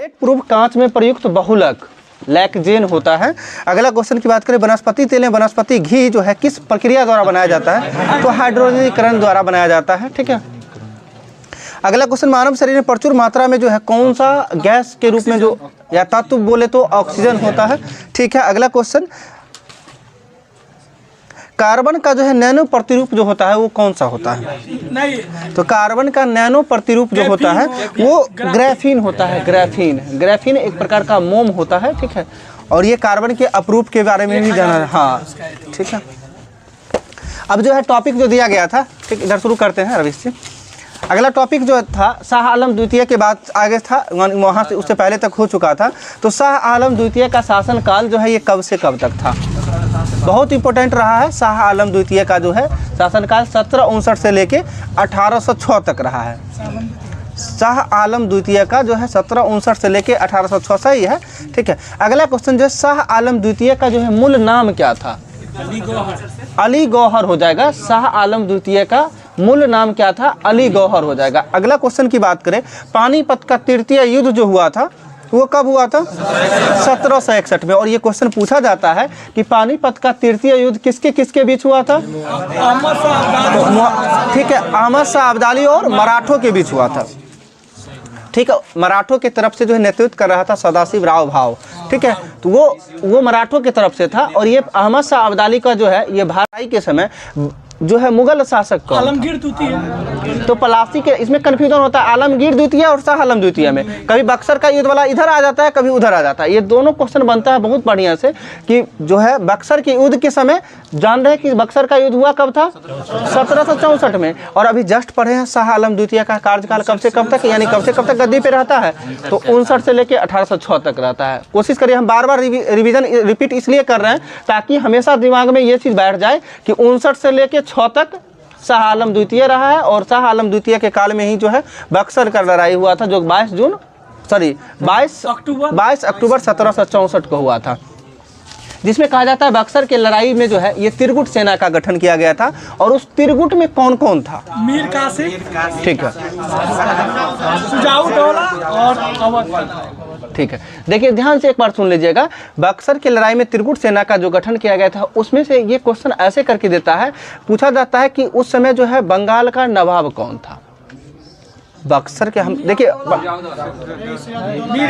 एक प्रूफ कांच में प्रयुक्त बहुलक लैक्जेन होता है। अगला क्वेश्चन की बात करें, वनस्पति तेल में वनस्पति घी जो है किस प्रक्रिया द्वारा बनाया जाता है? तो हाइड्रोजनीकरण द्वारा बनाया जाता है। ठीक है। अगला क्वेश्चन, मानव शरीर में प्रचुर मात्रा में जो है कौन सा गैस के रूप में जो या तत्व बोले तो ऑक्सीजन होता है। ठीक है। अगला क्वेश्चन, कार्बन का जो है नैनो प्रतिरूप जो होता है वो कौन सा होता है? तो कार्बन का नैनो प्रतिरूप जो होता है वो ग्राफीन होता है। ग्राफीन एक प्रकार का मोम होता है। ठीक है। और ये कार्बन के अपरूप के बारे में भी जाना है। हाँ ठीक है। अब जो है टॉपिक जो दिया गया था, ठीक, इधर शुरू करते हैं रवीश जी। अगला टॉपिक जो था शाह आलम द्वितीय के बाद आगे था, वहाँ से उससे पहले तक हो चुका था। तो शाह आलम द्वितीय का शासनकाल जो है ये कब से कब तक था? बहुत इंपॉर्टेंट रहा है। शाह आलम द्वितीय का जो है शासनकाल 1759 से लेके 1806 तक रहा है। शाह आलम द्वितीय का जो है 1759 से लेके 1806 सही है। ठीक है। अगला क्वेश्चन जो है, शाह आलम द्वितीय का जो है मूल नाम क्या था? अली गौहर हो जाएगा। शाह आलम द्वितीय का मूल नाम क्या था? अली गौहर हो जाएगा। अगला क्वेश्चन की बात करें, पानीपत का तृतीय युद्ध जो हुआ था वो कब हुआ था? 1761 में। और ये क्वेश्चन पूछा जाता है कि पानीपत का तृतीय युद्ध किसके किसके बीच हुआ था? ठीक है, अहमद शाह अब्दाली और मराठों के बीच हुआ था। ठीक है। मराठों की तरफ से जो है नेतृत्व कर रहा था सदाशिव राव भाव। ठीक है। तो वो मराठों की तरफ से था। और ये अहमद शाह अब्दाली का जो है ये भाई के समय जो है मुगल शासक कौन? आलमगीर द्वितीय। तो पलासी के इसमें कन्फ्यूजन होता है आलमगीर द्वितीय और शाह आलम द्वितीय में। कभी बक्सर का युद्ध वाला इधर आ जाता है, कभी उधर आ जाता है। ये दोनों क्वेश्चन बनता है बहुत बढ़िया से कि जो है बक्सर के युद्ध के समय जान रहे हैं कि बक्सर का युद्ध हुआ कब था? 1764 में। और अभी जस्ट पढ़े हैं शाह आलम द्वितीय का कार्यकाल कब से कब तक, यानी कब से कब तक गद्दी पे रहता है? तो 59 से लेके 1806 तक रहता है। कोशिश करिए, हम बार बार रिवीजन रिपीट इसलिए कर रहे हैं ताकि हमेशा दिमाग में ये चीज़ बैठ जाए कि 59 से लेके 6 तक शाह आलम द्वितीय रहा है। और शाह आलम द्वितीय के काल में ही जो है बक्सर का लड़ाई हुआ था जो 22 अक्टूबर 1764 को हुआ था, जिसमें कहा जाता है बक्सर के लड़ाई में जो है ये त्रिगुट सेना का गठन किया गया था। और उस त्रिगुट में कौन कौन था? मीर कासिम। ठीक है। सुजाउद्दौला और अवध। ठीक है। देखिए ध्यान से एक बार सुन लीजिएगा, बक्सर की लड़ाई में त्रिगुट सेना का जो गठन किया गया था उसमें से ये क्वेश्चन ऐसे करके देता है, पूछा जाता है कि उस समय जो है बंगाल का नवाब कौन था? बक्सर के हम देखिए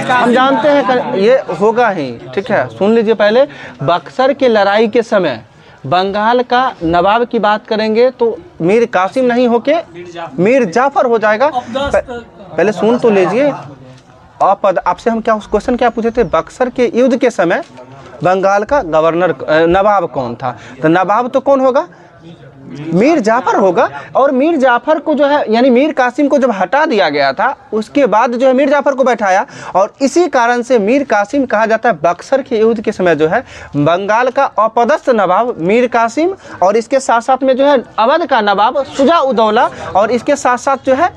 हम जानते हैं ये होगा ही। ठीक है, सुन लीजिए पहले। बक्सर के लड़ाई के समय बंगाल का नवाब की बात करेंगे तो मीर कासिम नहीं होके मीर जाफर हो जाएगा। पहले सुन तो लीजिए। आपसे हम क्या क्वेश्चन क्या पूछे थे? बक्सर के युद्ध के समय बंगाल का गवर्नर नवाब कौन था? तो नवाब तो कौन होगा? मीर जाफर होगा। और मीर जाफर को जो है यानी मीर कासिम को जब हटा दिया गया था उसके बाद जो है मीर जाफर को बैठाया। और इसी कारण से मीर कासिम कहा जाता है। बक्सर के युद्ध के समय जो है बंगाल का अपदस्थ नवाब मीर कासिम और इसके साथ साथ में जो है अवध का नवाब सुजाउद्दौला और इसके साथ साथ जो है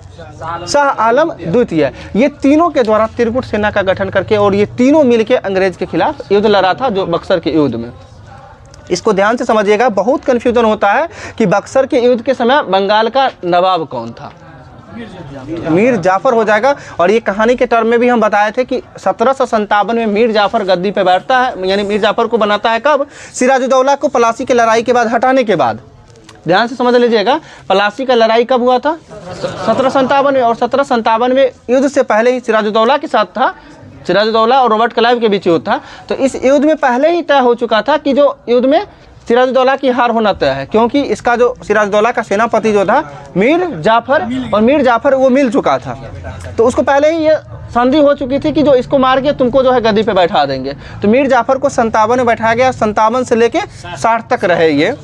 शाह आलम द्वितीय, ये तीनों के द्वारा त्रिगुट सेना का गठन करके और ये तीनों मिलके अंग्रेज के खिलाफ युद्ध लड़ा था जो बक्सर के युद्ध में। इसको ध्यान से समझिएगा, बहुत कन्फ्यूजन होता है कि बक्सर के युद्ध के समय बंगाल का नवाब कौन था? मीर जाफर हो जाएगा। और ये कहानी के टर्म में भी हम बताए थे कि 1757 में मीर जाफर गद्दी पे बैठता है, यानी मीर जाफर को बनाता है कब? सिराजुद्दौला को पलासी की लड़ाई के बाद हटाने के बाद। ध्यान से समझ लीजिएगा, पलासी का लड़ाई कब हुआ था? 1757 में। और 1757 में युद्ध से पहले ही सिराजुद्दौला के साथ था, सिराजुद्दौला और रॉबर्ट क्लाइव के बीच युद्ध था। तो इस युद्ध में पहले ही तय हो चुका था कि जो युद्ध में सिराजुद्दौला की हार होना तय है, क्योंकि इसका जो सिराजुद्दौला का सेनापति जो था मीर जाफर, और मीर जाफर वो मिल चुका था। तो उसको पहले ही ये संधि हो चुकी थी कि जो इसको मार के तुमको जो है गद्दी पे बैठा देंगे। तो मीर जाफर को 57 में बैठाया गया, 57 से लेके 60 तक रहे ये।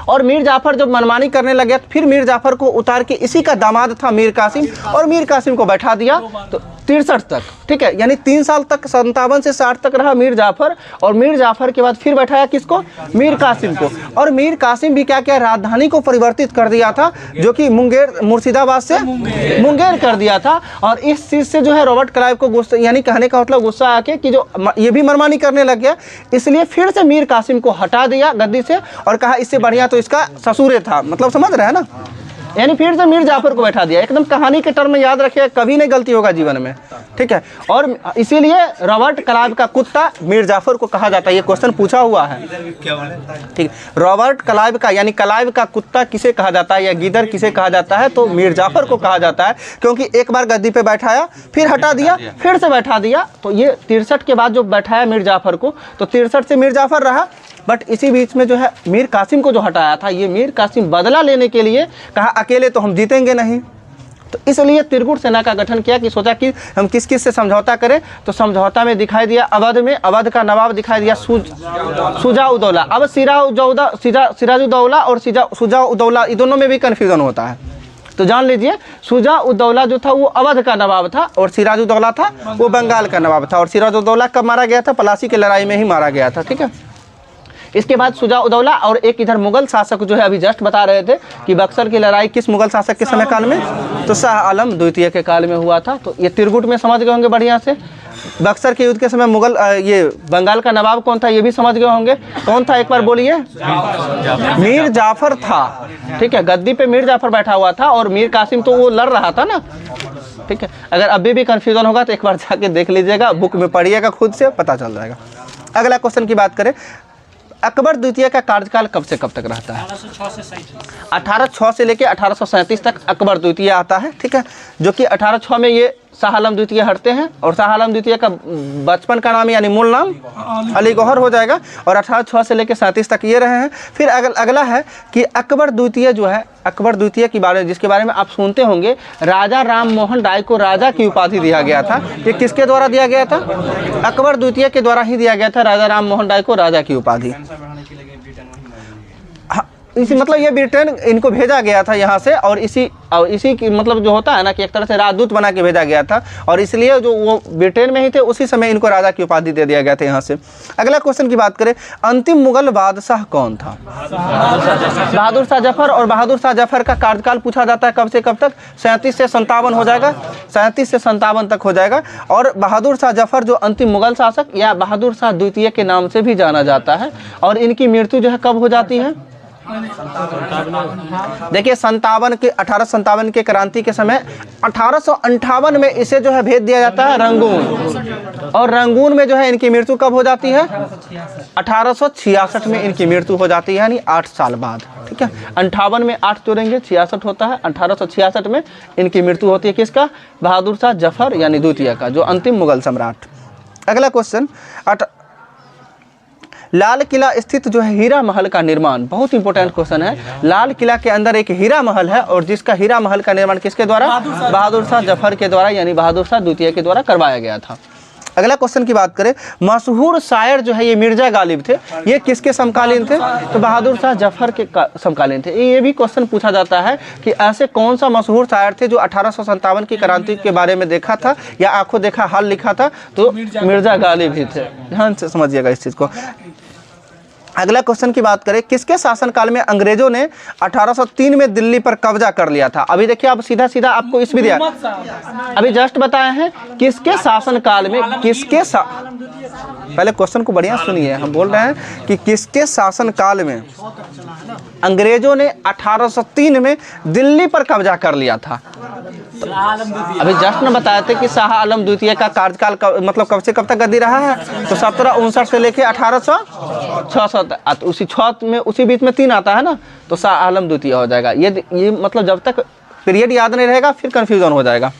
और मीर जाफर जब मनमानी करने लग गया तो फिर मीर जाफर को उतार के इसी का दामाद था मीर कासिम, और मीर कासिम को बैठा दिया तो 63 तक। ठीक है, यानी 3 साल तक 57 से 60 तक रहा मीर जाफर। और मीर जाफर के बाद फिर बैठाया किसको? मीर कासिम को। और मीर कासिम भी क्या क्या राजधानी को परिवर्तित कर दिया था, जो कि मुंगेर, मुर्शिदाबाद से मुंगेर कर दिया था। और इस चीज़ से जो है रॉबर्ट क्लाइव को गुस्सा, यानी कहने का मतलब गुस्सा आके कि जो ये भी मनमानी करने लग गया, इसलिए फिर से मीर कासिम को हटा दिया गद्दी से और कहा इससे बढ़िया तो इसका ससुरे था। मतलब समझ रहे हैं ना? यानी फिर से मीर जाफर को बैठा दिया। एकदम कहानी के टर्म में याद रखिए, कभी नहीं गलती होगा जीवन में, ठीक है। और इसीलिए रॉबर्ट क्लाइव का कुत्ता मीर जाफर को कहा जाता है। ये क्वेश्चन पूछा हुआ है, ठीक। रॉबर्ट क्लाइव का यानी क्लाइव का कुत्ता किसे कहा जाता है या गिदर किसे कहा जाता है, तो मीर जाफर को कहा जाता है, क्योंकि एक बार गद्दी पे बैठाया, फिर हटा दिया, फिर से बैठा दिया। तो ये 63 के बाद जो बैठाया मीर जाफर को, तो 63 से मीर जाफर रहा, बट इसी बीच में जो है मीर कासिम को जो हटाया था, ये मीर कासिम बदला लेने के लिए कहा अकेले तो हम जीतेंगे नहीं, तो इसलिए त्रिगुट सेना का गठन किया कि सोचा कि हम किस किस से समझौता करें। तो समझौता में दिखाई दिया अवध में, अवध का नवाब दिखाई दिया शुजा-उद-दौला। अब सिराजुद्दौला और शुजा-उद-दौला ये दोनों में भी कन्फ्यूजन होता है, तो जान लीजिए शुजा-उद-दौला जो था वो अवध का नवाब था और सिराजुद्दौला था वो बंगाल का नवाब था। और सिराजुद्दौला कब मारा गया था? प्लासी की लड़ाई में ही मारा गया था, ठीक है। इसके बाद शुजा-उद-दौला और एक इधर मुगल शासक जो है अभी जस्ट बता रहे थे कि बक्सर की लड़ाई किस मुगल शासक के समय काल में, तो शाह आलम द्वितीय के काल में हुआ था। तो ये त्रिगुट में समझ गए होंगे बढ़िया से। बक्सर के युद्ध के समय मुगल ये बंगाल का नवाब कौन था ये भी समझ गए होंगे। कौन था एक बार बोलिए? मीर जाफर था, ठीक है। गद्दी पे मीर जाफर बैठा हुआ था और मीर कासिम तो वो लड़ रहा था ना, ठीक है। अगर अभी भी कन्फ्यूजन होगा तो एक बार जाके देख लीजिएगा, बुक में पढ़िएगा, खुद से पता चल जाएगा। अगला क्वेश्चन की बात करें, अकबर द्वितीय का कार्यकाल कब से कब तक रहता है? 1806 से लेके 1837 तक अकबर द्वितीय आता है, ठीक है। जो कि 1806 में ये शाह आलम द्वितीय हटते हैं और शाह आलम द्वितीय का बचपन का नाम यानी मूल नाम अली गौहर हो जाएगा और 1806 से लेके 37 तक ये रहे हैं। फिर अगला है कि अकबर द्वितीय जो है, अकबर द्वितीय के बारे में जिसके बारे में आप सुनते होंगे, राजा राम मोहन राय को राजा की उपाधि दिया गया था। ये किसके द्वारा दिया गया था? अकबर द्वितीय के द्वारा ही दिया गया था राजा राम मोहन राय को राजा की उपाधि। इसी मतलब ये ब्रिटेन इनको भेजा गया था यहाँ से और इसी की मतलब जो होता है ना कि एक तरह से राजदूत बना के भेजा गया था और इसलिए जो वो ब्रिटेन में ही थे उसी समय इनको राजा की उपाधि दे दिया गया था यहाँ से। अगला क्वेश्चन की बात करें, अंतिम मुगल बादशाह कौन था? बहादुर शाह जफर। और बहादुर शाह जफर का कार्यकाल पूछा जाता है कब से कब तक? 37 से 57 हो जाएगा, 37 से 57 तक हो जाएगा। और बहादुर शाह जफर जो अंतिम मुगल शासक या बहादुर शाह द्वितीय के नाम से भी जाना जाता है और इनकी मृत्यु जो है कब हो जाती है? देखिए 1857 के क्रांति के समय 1858 में इसे जो है भेज दिया जाता है रंगून और रंगून में जो है इनकी मृत्यु कब हो जाती है? 1866 में इनकी मृत्यु हो जाती है, यानी 8 साल बाद, ठीक है। 58 में 8 जोड़ेंगे 66 होता है। 1866 में इनकी मृत्यु होती है किसका? बहादुर शाह जफर यानी द्वितीय का, जो अंतिम मुगल सम्राट। अगला क्वेश्चन, लाल किला स्थित जो है हीरा महल का निर्माण, बहुत इंपॉर्टेंट क्वेश्चन है। लाल किला के अंदर एक हीरा महल है और जिसका हीरा महल का निर्माण किसके द्वारा? बहादुर शाह जफर के द्वारा यानी बहादुर शाह द्वितीय के द्वारा करवाया गया था। अगला क्वेश्चन की बात करें, मशहूर शायर जो है ये मिर्जा गालिब थे, ये किसके समकालीन थे? तो बहादुर शाह जफर के समकालीन थे। ये भी क्वेश्चन पूछा जाता है कि ऐसे कौन सा मशहूर शायर थे जो 1857 की क्रांति के बारे में देखा था या आंखों देखा हाल लिखा था? तो मिर्जा गालिब ही थे। ध्यान से समझिएगा इस चीज़ को। अगला क्वेश्चन की बात करें, किसके शासनकाल में अंग्रेजों ने 1803 में दिल्ली पर कब्जा कर लिया था? अभी देखिए आप सीधा सीधा आपको इस भी दिया, अभी जस्ट बताए हैं किसके शासनकाल में, पहले क्वेश्चन को बढ़िया सुनिए। हम बोल रहे हैं कि किसके शासनकाल में अंग्रेजों ने 1803 में दिल्ली पर कब्जा कर लिया था? अभी जस्ट ने बताया थे कि शाह आलम द्वितीय का कार्यकाल मतलब कब से कब तक गद्दी रहा है? तो 1759 से लेके 1866 तक। उसी 6 में उसी बीच में 3 आता है ना, तो शाह आलम द्वितीय हो जाएगा। ये मतलब जब तक पीरियड याद नहीं रहेगा फिर कंफ्यूजन हो जाएगा।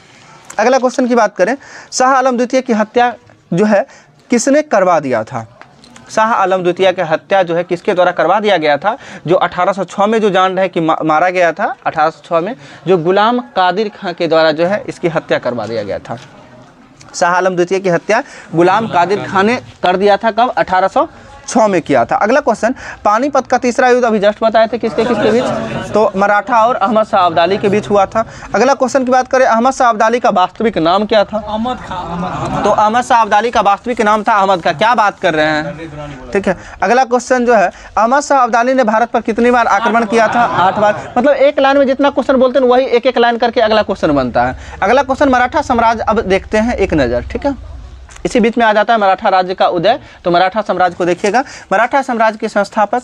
अगला क्वेश्चन की बात करें, शाह आलम द्वितीय की हत्या जो है किसने करवा दिया था? शाह आलम द्वितीय की हत्या जो है किसके द्वारा करवा दिया गया था? जो 1806 में जो जान रहे कि मारा गया था, 1806 में जो गुलाम कादिर खां के द्वारा जो है इसकी हत्या करवा दिया गया था। शाह आलम द्वितीय की हत्या गुलाम कादिर खां ने कर दिया था कब? 1806 में किया था। अगला क्वेश्चन, पानीपत का तीसरा युद्ध अभी जस्ट बताए थे किसके बीच? तो मराठा और अहमद शाह अब्दाली के बीच हुआ था। अगला क्वेश्चन की बात करें, अहमद शाह अब्दाली का वास्तविक नाम क्या था? अहमद खां। तो अहमद शाह अब्दाली का वास्तविक नाम था अहमद खां। क्या बात कर रहे हैं, ठीक है। अगला क्वेश्चन जो है, अहमद शाह अब्दाली ने भारत पर कितनी बार आक्रमण किया था? 8 बार। मतलब एक लाइन में जितना क्वेश्चन बोलते हैं वही एक एक लाइन करके अगला क्वेश्चन बनता है। अगला क्वेश्चन, मराठा साम्राज्य अब देखते हैं एक नज़र, ठीक है। इसी बीच में आ जाता है मराठा राज्य का उदय। तो मराठा साम्राज्य को देखिएगा, मराठा साम्राज्य के संस्थापक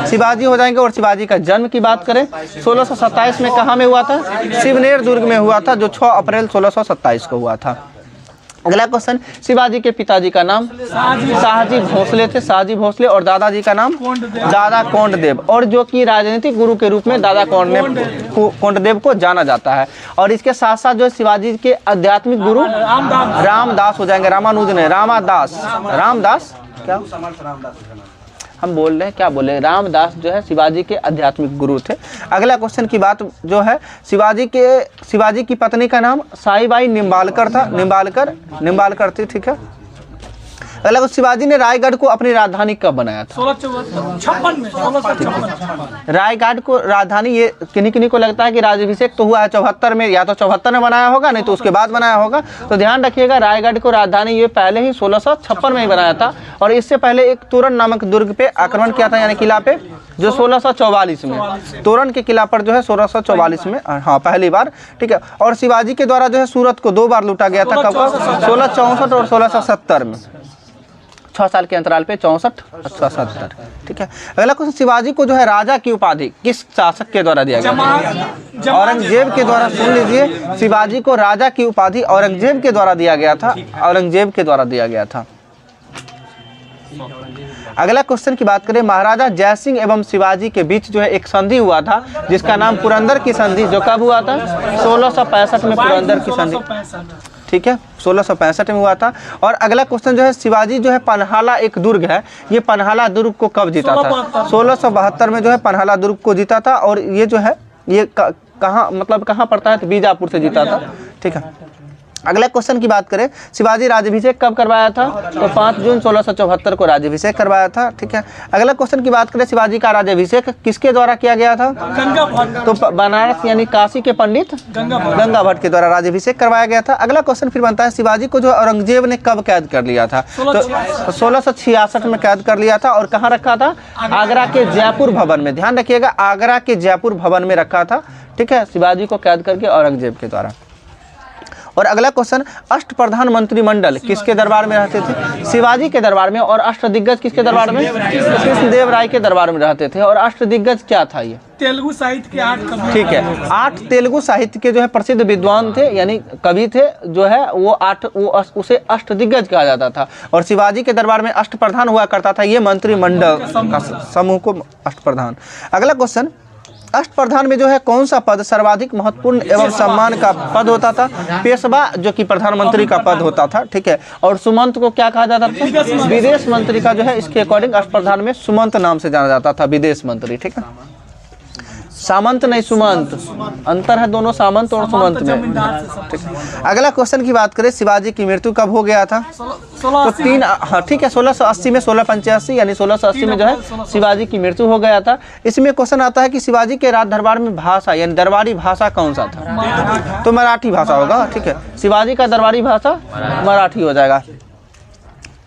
शिवाजी हो जाएंगे। और शिवाजी का जन्म की बात करें 1627 में कहाँ में हुआ था? शिवनेर दुर्ग में हुआ था, जो 6 अप्रैल 1627 को हुआ था। अगला क्वेश्चन, शिवाजी के पिताजी का नाम शाहजी भोसले थे, शाहजी भोसले। और दादाजी का नाम दादा कोंडदेव, और जो कि राजनीतिक गुरु के रूप में दादा कोंडदेव को जाना जाता है। और इसके साथ साथ जो है शिवाजी के आध्यात्मिक गुरु रामदास हो जाएंगे, रामानुज ने, रामदास क्या हम बोल रहे हैं, क्या बोले, रामदास जो है शिवाजी के आध्यात्मिक गुरु थे। अगला क्वेश्चन की बात जो है, शिवाजी की पत्नी का नाम साईबाई निम्बालकर था, निम्बालकर थी, ठीक है। अगला शिवाजी ने रायगढ़ को अपनी राजधानी कब बनाया था? 1656 में। रायगढ़ को राजधानी, ये किन्हीं को लगता है कि राज्याभिषेक तो हुआ है 74 में, या तो 74 में बनाया होगा, नहीं तो उसके बाद बनाया होगा। तो ध्यान रखिएगा, रायगढ़ को राजधानी ये पहले ही 1656 में ही बनाया था। और इससे पहले एक तोरण नामक दुर्ग पे आक्रमण किया था, यानी किला पे, जो 1644 में, तोरण के किला पर जो है 1644 में, हाँ पहली बार, ठीक है। और शिवाजी के द्वारा जो है सूरत को 2 बार लूटा गया था, कब? 1664 और 1670 में, 6 साल के अंतराल पे, 64 और 76, ठीक है। अगला क्वेश्चन, शिवाजी को जो है राजा की उपाधि किस शासक के द्वारा दिया गया? औरंगजेब के द्वारा। सुन लीजिए, शिवाजी को राजा की उपाधि औरंगजेब के द्वारा दिया गया था, औरंगजेब के द्वारा दिया गया था। अगला क्वेश्चन की बात करें, महाराजा जयसिंह एवं शिवाजी के बीच जो है एक संधि हुआ था, जिसका नाम पुरंदर की संधि, जो कब हुआ था? 1665 में पुरंदर की संधि, ठीक है, 1665 में हुआ था। और अगला क्वेश्चन जो है, शिवाजी जो है पन्हाला एक दुर्ग है, ये पन्हाला दुर्ग को कब जीता था? 1672 में जो है पन्हाला दुर्ग को जीता था। और ये जो है ये कहाँ, मतलब कहाँ पड़ता है? तो बीजापुर से जीता था, ठीक है। अगला क्वेश्चन की बात करें, शिवाजी राज्याभिषेक कब करवाया था? तो 5 जून 1674 को राज्याभिषेक करवाया था, ठीक है। अगला क्वेश्चन की बात करें, शिवाजी का राज्याभिषेक किसके द्वारा किया गया था? गंगा भट्ट। तो बनारस यानी काशी के पंडित गंगा भट्ट के द्वारा राज्याभिषेक करवाया गया था। अगला क्वेश्चन फिर बनता है, शिवाजी को जो औरंगजेब ने कब कैद कर लिया था? तो 1666 में कैद कर लिया था। और कहाँ रखा था? आगरा के जयपुर भवन में। ध्यान रखिएगा, आगरा के जयपुर भवन में रखा था, ठीक है, शिवाजी को कैद करके औरंगजेब के द्वारा। और अगला क्वेश्चन, अष्टप्रधान मंत्रिमंडल किसके दरबार में रहते थे? शिवाजी के दरबार में। और अष्टदिग्गज किसके दरबार में? कृष्णदेव राय के दरबार में रहते थे। और अष्टदिग्गज क्या था? ये तेलुगु साहित्य के 8 कवि, ठीक है, 8 तेलुगु साहित्य के जो है प्रसिद्ध विद्वान थे, यानी कवि थे, जो है वो 8, उसे अष्टदिग्गज कहा जाता था। और शिवाजी के दरबार में अष्टप्रधान हुआ करता था, ये मंत्रिमंडल का समूह को अष्टप्रधान। अगला क्वेश्चन, अष्टप्रधान में जो है कौन सा पद सर्वाधिक महत्वपूर्ण एवं सम्मान का पद होता था? पेशवा, जो कि प्रधानमंत्री का पद होता था, ठीक है। और सुमंत को क्या कहा जाता था? विदेश मंत्री का जो है, इसके अकॉर्डिंग अष्टप्रधान में सुमंत नाम से जाना जाता था, विदेश मंत्री, ठीक है। सामंत नहीं, सुमंत, अंतर है दोनों सामंत और सुमंत में, ठीक है। अगला क्वेश्चन की बात करें, शिवाजी की मृत्यु कब हो गया था? तो 3, हाँ ठीक है, 1680 में, 1685 यानी 1680 में जो है शिवाजी की मृत्यु हो गया था। इसमें क्वेश्चन आता है कि शिवाजी के राज दरबार में भाषा यानी दरबारी भाषा कौन सा था? तो मराठी भाषा होगा, ठीक है, शिवाजी का दरबारी भाषा मराठी हो जाएगा।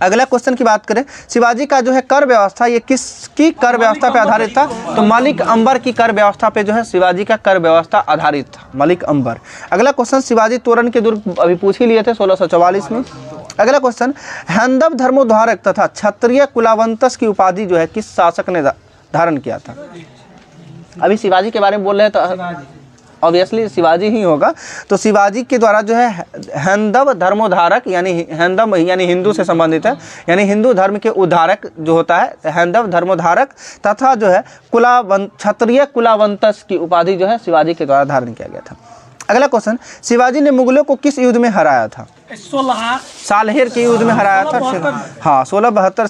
अगला क्वेश्चन की बात करें, शिवाजी का जो है कर व्यवस्था, ये किसकी कर व्यवस्था पे आधारित था? तो मलिक अंबर की कर व्यवस्था पे जो है शिवाजी का कर व्यवस्था आधारित था, मलिक अंबर। अगला क्वेश्चन, शिवाजी तोरण के दुर्ग अभी पूछ ही लिए थे 1644 में। अगला क्वेश्चन, हैंदव धर्मोद्धारक तथा क्षत्रिय कुलावंतस की उपाधि जो है किस शासक ने धारण किया था? अभी शिवाजी के बारे में बोल रहे हैं तो ऑब्वियसली शिवाजी ही होगा। तो शिवाजी के द्वारा जो है हैंदव धर्मोद्धारक, यानी हैंदव यानी हिंदू से संबंधित है, यानी हिंदू धर्म के उद्धारक जो होता है, हैंदव धर्मोद्धारक तथा जो है क्षत्रिय कुलावंतस की उपाधि जो है शिवाजी के द्वारा धारण किया गया था। अगला क्वेश्चन, शिवाजी ने मुगलों को किस युद्ध में हराया था? सालहेर के युद्ध में हराया था। हाँ, 1672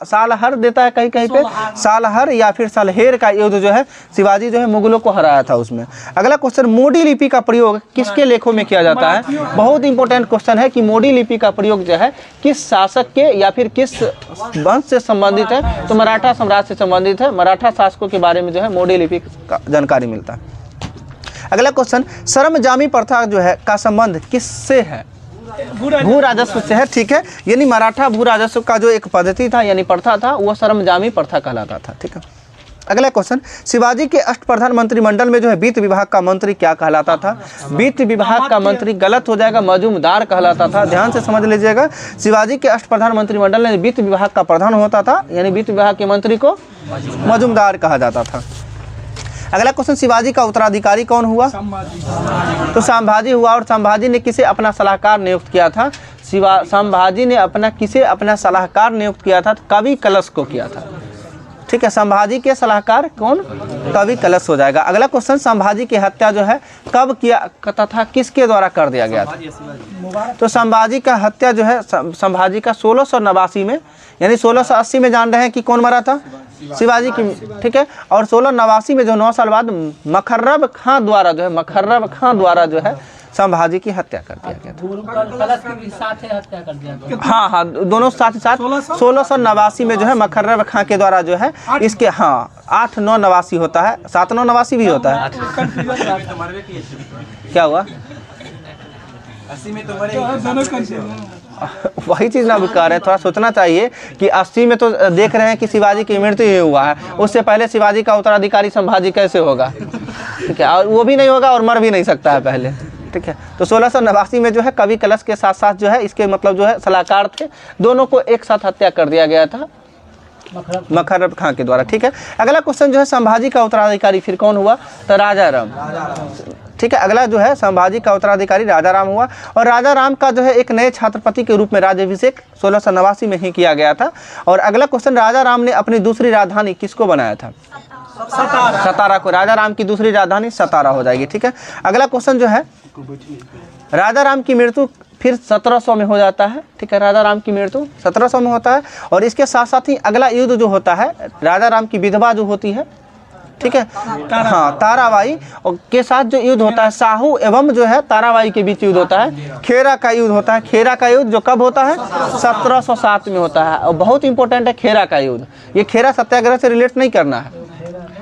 सालहर देता है कहीं कहीं पे, सालहर या फिर सालहेर का युद्ध जो है शिवाजी जो है मुगलों को हराया था उसमें। अगला क्वेश्चन, मोडी लिपि का प्रयोग किसके लेखों में किया जाता है? बहुत इंपॉर्टेंट क्वेश्चन है कि मोडी लिपि का प्रयोग जो है किस शासक के या फिर किस वंश से संबंधित है? तो मराठा साम्राज्य से संबंधित है। मराठा शासकों के बारे में जो है मोडी लिपि का जानकारी मिलता है। अगला क्वेश्चन, सरमजामी प्रथा जो है का संबंध किससे है? भू राजस्व से है, ठीक है, यानी मराठा भू राजस्व का जो एक पद्धति था यानी प्रथा था, वो सरमजामी प्रथा कहलाता था, ठीक है। अगला क्वेश्चन, शिवाजी के अष्टप्रधान मंत्रिमंडल में जो है वित्त विभाग का मंत्री क्या कहलाता था? वित्त विभाग का मंत्री गलत हो जाएगा, मजूमदार कहलाता था। ध्यान से समझ लीजिएगा, शिवाजी के अष्टप्रधान मंत्रिमंडल में वित्त विभाग का प्रधान होता था, यानी वित्त विभाग के मंत्री को मजूमदार कहा जाता था। अगला क्वेश्चन, शिवाजी का उत्तराधिकारी कौन हुआ? तो संभाजी हुआ। और संभाजी ने किसे अपना सलाहकार नियुक्त किया था? संभाजी ने किसे अपना सलाहकार नियुक्त किया था? कवि कलश को किया था। ठीक है, संभाजी के सलाहकार कौन? कवि कलश हो जाएगा। अगला क्वेश्चन, संभाजी की हत्या जो है कब किया तथा किसके द्वारा कर दिया गया था? तो संभाजी का हत्या जो है संभाजी का 1689 में, यानी 1680 में जान रहे हैं कि कौन मरा था? शिवाजी की। ठीक है, और 1689 में जो 9 साल बाद मखर्रब खां द्वारा जो है संभाजी की हत्या कर दिया गया था। हाँ, दोनों साथ ही साथ 1689 में जो है मखर्रब खां के द्वारा जो है इसके 8-9 नवासी होता है, 7-9 नवासी भी होता है। क्या हुआ? 80 में तो वही चीज़ ना कह रहे हैं, थोड़ा सोचना चाहिए कि 80 में तो देख रहे हैं कि शिवाजी की मृत्यु ही हुआ है, उससे पहले शिवाजी का उत्तराधिकारी संभाजी कैसे होगा? ठीक है, और वो भी नहीं होगा और मर भी नहीं सकता है पहले। ठीक है, तो 1689 में जो है कवि कलश के साथ साथ जो है इसके मतलब जो है सलाहकार थे, दोनों को एक साथ हत्या कर दिया गया था मखर्रब खां के द्वारा। ठीक है, अगला क्वेश्चन जो है संभाजी का उत्तराधिकारी फिर कौन हुआ? तो राजा राम। ठीक है, अगला जो है संभाजी का उत्तराधिकारी राजा राम हुआ। और राजा राम का जो है एक नए छत्रपति के रूप में राज्याभिषेक 1689 में ही किया गया था। और अगला क्वेश्चन, राजा राम ने अपनी दूसरी राजधानी किसको बनाया था? सतारा को। राजा राम की दूसरी राजधानी सतारा हो जाएगी। ठीक है, अगला क्वेश्चन जो है, राजा राम की मृत्यु फिर 1700 में हो जाता है। ठीक है, राजा राम की मृत्यु 1700 में होता है। और इसके साथ साथ ही अगला युद्ध जो होता है राजा राम की विधवा जो होती है, ठीक है, ताराबाई के साथ जो युद्ध होता है, साहू एवं जो है ताराबाई के बीच युद्ध होता है, खेरा का युद्ध होता है। खेरा का युद्ध जो कब होता है? 1707 में होता है। और बहुत इंपॉर्टेंट है खेरा का युद्ध, ये खेरा सत्याग्रह से रिलेट नहीं करना है।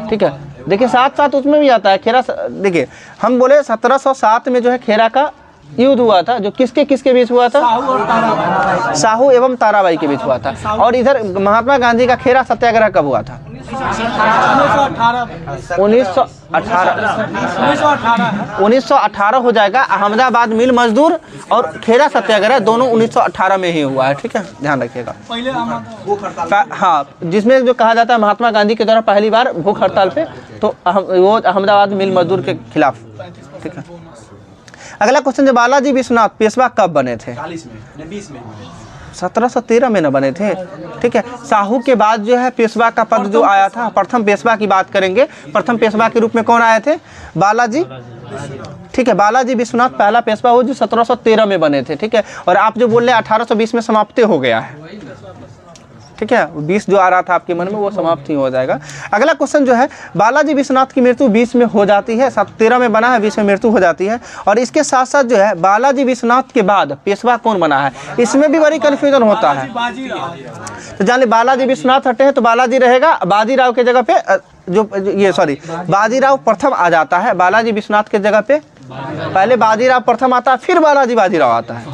ठीक है, देखिए साथ साथ उसमें भी आता है खेरा। देखिए हम बोले 1707 में जो है खेरा का युद्ध हुआ था, जो किसके किसके बीच हुआ था? साहू एवं ताराबाई के बीच हुआ था। और इधर महात्मा गांधी का खेरा सत्याग्रह कब हुआ था? 1918 हो जाएगा। अहमदाबाद मिल मजदूर और खेरा सत्याग्रह दोनों 1918 में ही हुआ है। ठीक है, ध्यान रखिएगा। हाँ, जिसमें जो कहा जाता है महात्मा गांधी के द्वारा पहली बार भूख हड़ताल पे, तो वो अहमदाबाद मिल मजदूर के खिलाफ। ठीक है, अगला क्वेश्चन, जो बालाजी विश्वनाथ पेशवा कब बने थे? 1713 में न बने थे। ठीक है, साहू के बाद जो है पेशवा का पद जो आया था, प्रथम पेशवा की बात करेंगे। प्रथम पेशवा के रूप में कौन आए थे? बालाजी। ठीक है, बालाजी विश्वनाथ पहला पेशवा हो जो 1713 में बने थे। ठीक है, और आप जो बोल रहे हैं 1820 में समाप्त हो गया है। ठीक है, 20 जो आ रहा था आपके मन में वो समाप्त ही हो जाएगा। अगला क्वेश्चन जो है, बालाजी विश्वनाथ की मृत्यु 20 में हो जाती है, 13 में बना है, 20 में मृत्यु हो जाती है। और इसके साथ साथ जो है बालाजी विश्वनाथ के बाद पेशवा कौन बना है, इसमें भी बड़ी कन्फ्यूजन होता है। तो जान ले, बालाजी विश्वनाथ हटे हैं तो बालाजी रहेगा, बाजीराव के जगह पे बाजीराव प्रथम आ जाता है। बालाजी विश्वनाथ के जगह पे पहले बाजीराव प्रथम आता है, फिर बाजीराव आता है।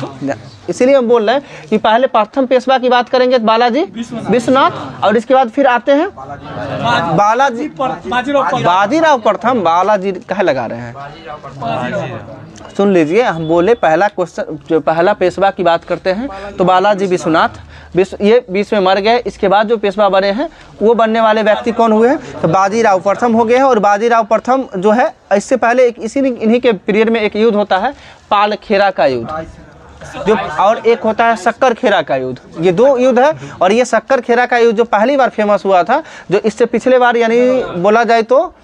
इसीलिए हम बोल रहे हैं कि पहले प्रथम पेशवा की बात करेंगे तो बालाजी विश्वनाथ, और इसके बाद फिर आते हैं बाजीराव प्रथम। बालाजी कहे लगा रहे हैं, सुन लीजिए। हम बोले पहला क्वेश्चन, जो पहला पेशवा की बात करते हैं तो बालाजी विश्वनाथ, ये 20 में मर गए। इसके बाद जो पेशवा बने हैं वो बनने वाले व्यक्ति कौन हुए हैं? तो बाजीराव प्रथम हो गए हैं। और बाजीराव प्रथम जो है, इससे पहले एक इन्हीं के पीरियड में एक युद्ध होता है पालखेरा का युद्ध, जो और एक होता है शक्कर खेरा का युद्ध। ये दो युद्ध है। और ये शक्कर खेरा का युद्ध जो पहली बार फेमस हुआ था, जो इससे पिछले बार यानी बोला जाए तो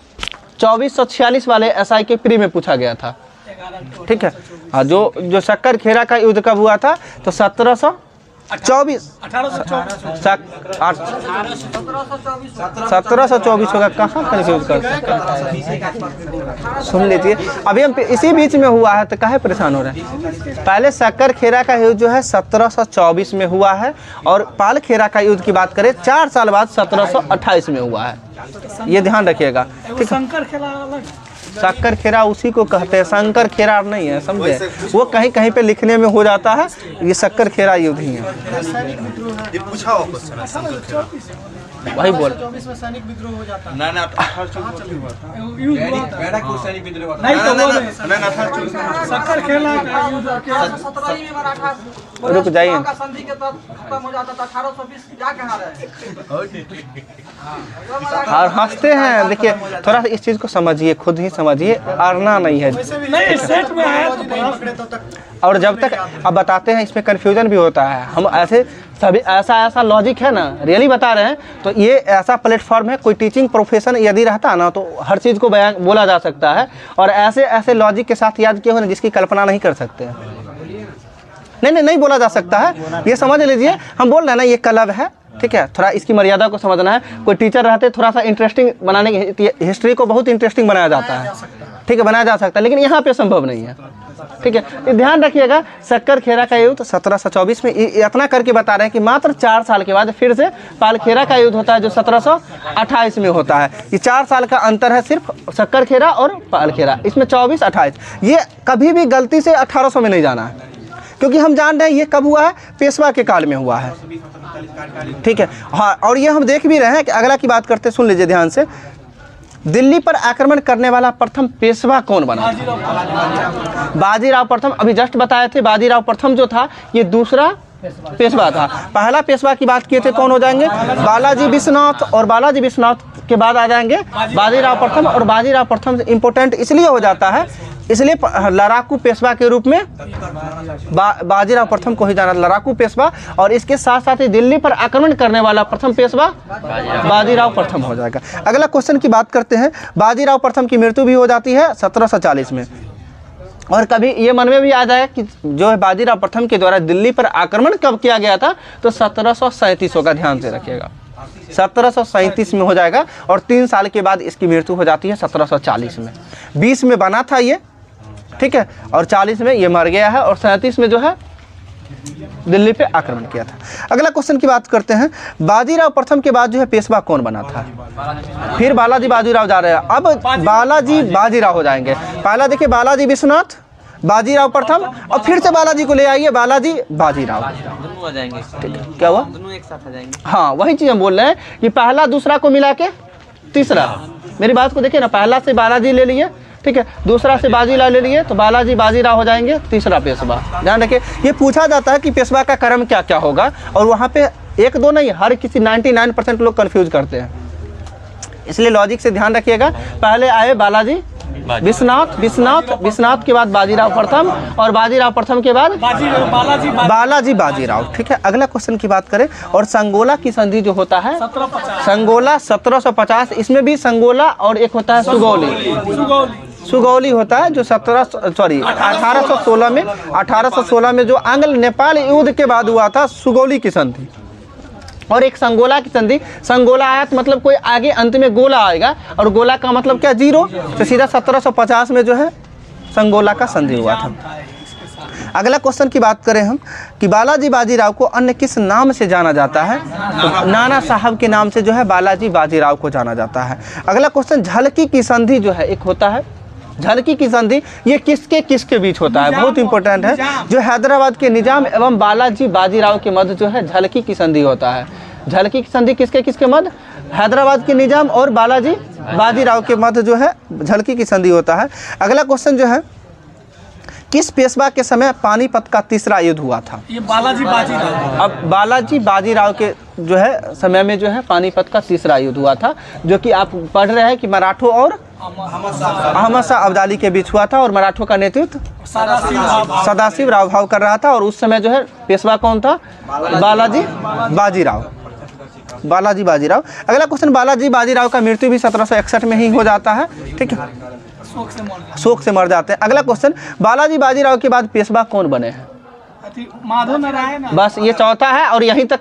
2446 वाले SI के प्री में पूछा गया था। ठीक है, हाँ, जो शक्कर खेरा का युद्ध कब हुआ था? तो 1724 1724 होगा। कहाँ कन्फ्यूज कर सकते हैं? सुन लीजिए, अभी हम इसी बीच में हुआ है तो काहे परेशान हो रहे हैं? पहले शक्कर खेरा का युद्ध जो है 1724 में हुआ है, और पाल खेरा का युद्ध की बात करें 4 साल बाद 1728 में हुआ है। ये ध्यान रखिएगा। ठीक है, शक्कर खेरा उसी को कहते हैं, शंकर खेरा नहीं है, समझे? वो कहीं कहीं पे लिखने में हो जाता है, ये शक्कर खेरा युद्ध ही है। वही बोल। 24 में सैनिक विद्रोह हो जाता है। ना ना 1824 में हुआ था। युद्ध हुआ था। बैरकपुर सैनिक विद्रोह हुआ था। नहीं तो ना, वो ना, नहीं। ना, ना, 1824 में। सक्कर खेला का युद्ध क्या? 17 में मराठा रुक जाइए। का संधि के तहत खत्म हो जाता था। 1820 क्या कहा रहे और हंसते हैं। देखिए थोड़ा सा इस चीज़ को समझिए, खुद ही समझिए, अड़ना नहीं है। नहीं सेट में आया तो पकड़े तब तक। और जब तक अब बताते हैं इसमें कन्फ्यूजन भी होता है। हम ऐसे सभी ऐसा लॉजिक है ना, रियली बता रहे हैं। तो ये ऐसा प्लेटफॉर्म है, कोई टीचिंग प्रोफेशन यदि रहता ना तो हर चीज़ को बयान बोला जा सकता है और ऐसे ऐसे लॉजिक के साथ याद किए हो ना जिसकी कल्पना नहीं कर सकते हैं। नहीं बोला जा सकता है। ये समझ लीजिए, हम बोल रहे हैं ना ये क्लब है, ठीक है, थोड़ा इसकी मर्यादा को समझना है। कोई टीचर रहते थोड़ा सा इंटरेस्टिंग बनाने की, हिस्ट्री को बहुत इंटरेस्टिंग बनाया जाता है, ठीक है, बनाया जा सकता है, लेकिन यहाँ पे संभव नहीं है, ठीक है। ये ध्यान रखिएगा, सक्करखेरा का युद्ध 1724 में इतना करके बता रहे हैं कि मात्र 4 साल के बाद फिर से पालखेरा का युद्ध होता है जो 1728 में होता है। ये 4 साल का अंतर है सिर्फ सक्करखेरा और पालखेरा, इसमें 24-28। ये कभी भी गलती से 1800 में नहीं जाना है, क्योंकि हम जान रहे हैं ये कब हुआ है, पेशवा के काल में हुआ है, ठीक है। हाँ, और ये हम देख भी रहे हैं कि अगला की बात करते, सुन लीजिए ध्यान से। दिल्ली पर आक्रमण करने वाला प्रथम पेशवा कौन बना? बाजीराव प्रथम। अभी जस्ट बताए थे, बाजीराव प्रथम जो था ये दूसरा पेशवा था। पहला पेशवा की बात किए थे, कौन हो जाएंगे? बालाजी विश्वनाथ। और बालाजी विश्वनाथ के बाद आ जाएंगे बाजीराव प्रथम। और बाजीराव प्रथम इम्पोर्टेंट इसलिए हो जाता है, इसलिए लड़ाकू पेशवा के रूप में बाजीराव प्रथम को ही जाना, लड़ाकू पेशवा। और इसके साथ साथ ही दिल्ली पर आक्रमण करने वाला प्रथम पेशवा बाजीराव प्रथम हो जाएगा। अगला क्वेश्चन की बात करते हैं। बाजीराव प्रथम की मृत्यु भी हो जाती है 1740 में। और कभी ये मन में भी आ जाए कि जो है बाजीराव प्रथम के द्वारा दिल्ली पर आक्रमण कब किया गया था, तो 1737 होगा, ध्यान से रखिएगा, 1737 में हो जाएगा। और 3 साल के बाद इसकी मृत्यु हो जाती है 1740 में। 20 में बना था ये, ठीक है, और 40 में ये मर गया है, और 37 में जो है दिल्ली पे आक्रमण किया था। अगला क्वेश्चन की बात करते हैं। बाजीराव प्रथम के बाद जो है पेशवा कौन बना था? फिर बालाजी बाजीराव जा रहे हैं, अब बालाजी बाजीराव हो जाएंगे। पहला देखिए बालाजी विश्वनाथ, बाजीराव प्रथम, और फिर से बालाजी को ले आइए, बालाजी बाजीराव, दोनों आ जाएंगे। ठीक है। क्या हुआ? दोनों एक साथ आ जाएंगे। हाँ, वही चीज़ हम बोल रहे हैं कि पहला दूसरा को मिला के तीसरा। मेरी बात को देखिए ना, पहला से बालाजी ले लिए, ठीक है, दूसरा से बाजीराव ले लिए, तो बालाजी बाजीराव हो जाएंगे, तीसरा पेशवा। ध्यान रखिए, ये पूछा जाता है कि पेशवा का क्रम क्या क्या होगा, और वहाँ पे 1-2 नहीं, हर किसी 99% लोग कंफ्यूज करते हैं, इसलिए लॉजिक से ध्यान रखिएगा। पहले आए बालाजी विश्वनाथ के बाद बाजीराव प्रथम, और बाजीराव प्रथम के बाद बालाजी बाजीराव, ठीक है। अगला क्वेश्चन की बात करें, और संगोला की संधि जो होता है, संगोला 1750, इसमें भी संगोला और एक होता है सुगौली होता है, जो 1816 में जो आंग्ल नेपाल युद्ध के बाद हुआ था, सुगौली की संधि। और एक संगोला की संधि, संगोला आया तो मतलब कोई आगे अंत में गोला आएगा, और गोला का मतलब क्या? 0, तो सीधा 1750 में जो है संगोला का संधि हुआ था। अगला क्वेश्चन की बात करें हम कि बालाजी बाजीराव को अन्य किस नाम से जाना जाता है? तो नाना साहब के नाम से जो है बालाजी बाजीराव को जाना जाता है। अगला क्वेश्चन, झलकी की संधि जो है एक होता है, झलकी की संधि ये किसके बीच होता है? बहुत इंपॉर्टेंट है, जो हैदराबाद के निजाम एवं बालाजी बाजीराव के मध्य जो है झलकी की संधि होता है। झलकी की संधि किसके मध्य? हैदराबाद के निजाम और बालाजी बाजीराव के मध्य जो है झलकी की संधि होता है। अगला क्वेश्चन जो है, किस पेशवा के समय पानीपत का तीसरा युद्ध हुआ था? ये बालाजी बाजीराव। अब बालाजी बाजीराव के जो है समय में जो है पानीपत का तीसरा युद्ध हुआ था, जो कि आप पढ़ रहे हैं कि मराठों और अहमद शाह अब्दाली के बीच हुआ था, और मराठों का नेतृत्व सदाशिव राव भाव कर रहा था। और उस समय जो है पेशवा कौन था? बालाजी बाजीराव। अगला क्वेश्चन, बालाजी बाजीराव का मृत्यु भी 1761 में ही हो जाता है, ठीक है, शोक से मर जाते हैं। अगला क्वेश्चन, बालाजी बाजीराव के बाद पेशवा कौन बने हैं? माधव नारायण। बस ये चौथा है, और यहीं तक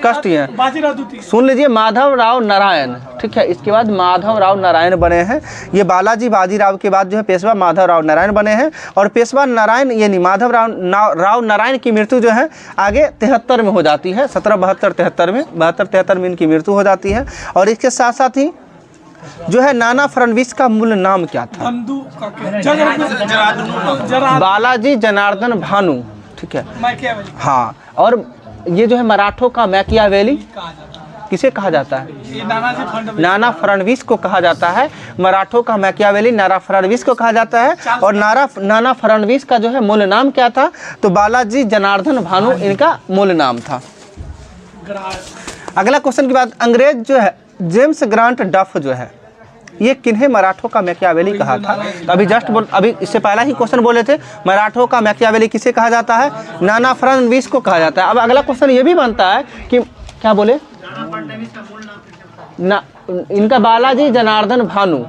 कष्ट ही है। बाजीराव द्वितीय। सुन लीजिए, माधव राव नारायण, ठीक है, इसके बाद माधव राव नारायण बने हैं। ये बालाजी बाजीराव के बाद जो है पेशवा माधव राव नारायण बने हैं। और पेशवा नारायण यानी माधव राव नारायण की मृत्यु जो है आगे 73 में हो जाती है, 1772-73 में इनकी मृत्यु हो जाती है। और इसके साथ साथ ही जो है नाना फडणवीस का मूल नाम क्या था? बालाजी जनार्दन भानु, ठीक है, हाँ। और ये जो है मराठों का मैकियावेली किसे कहा जाता है? ये नानाजी फडणवीस। नाना फडणवीस को कहा जाता है। मराठों का मैकियावेली नाना फडणवीस को कहा जाता है। और नाना फडणवीस का जो है मूल नाम क्या था? तो बालाजी जनार्दन भानु इनका मूल नाम था। अगला क्वेश्चन की बात, अंग्रेज जो है जेम्स ग्रांट डफ जो है ये किन्हें मराठों का मैकियावेली कहा था? तो अभी इससे पहला ही क्वेश्चन बोले थे मराठों का मैकियावेली किसे कहा जाता है? नाना फडणवीस को कहा जाता है। अब अगला क्वेश्चन ये भी बनता है कि क्या बोले ना, इनका बालाजी जनार्दन भानु,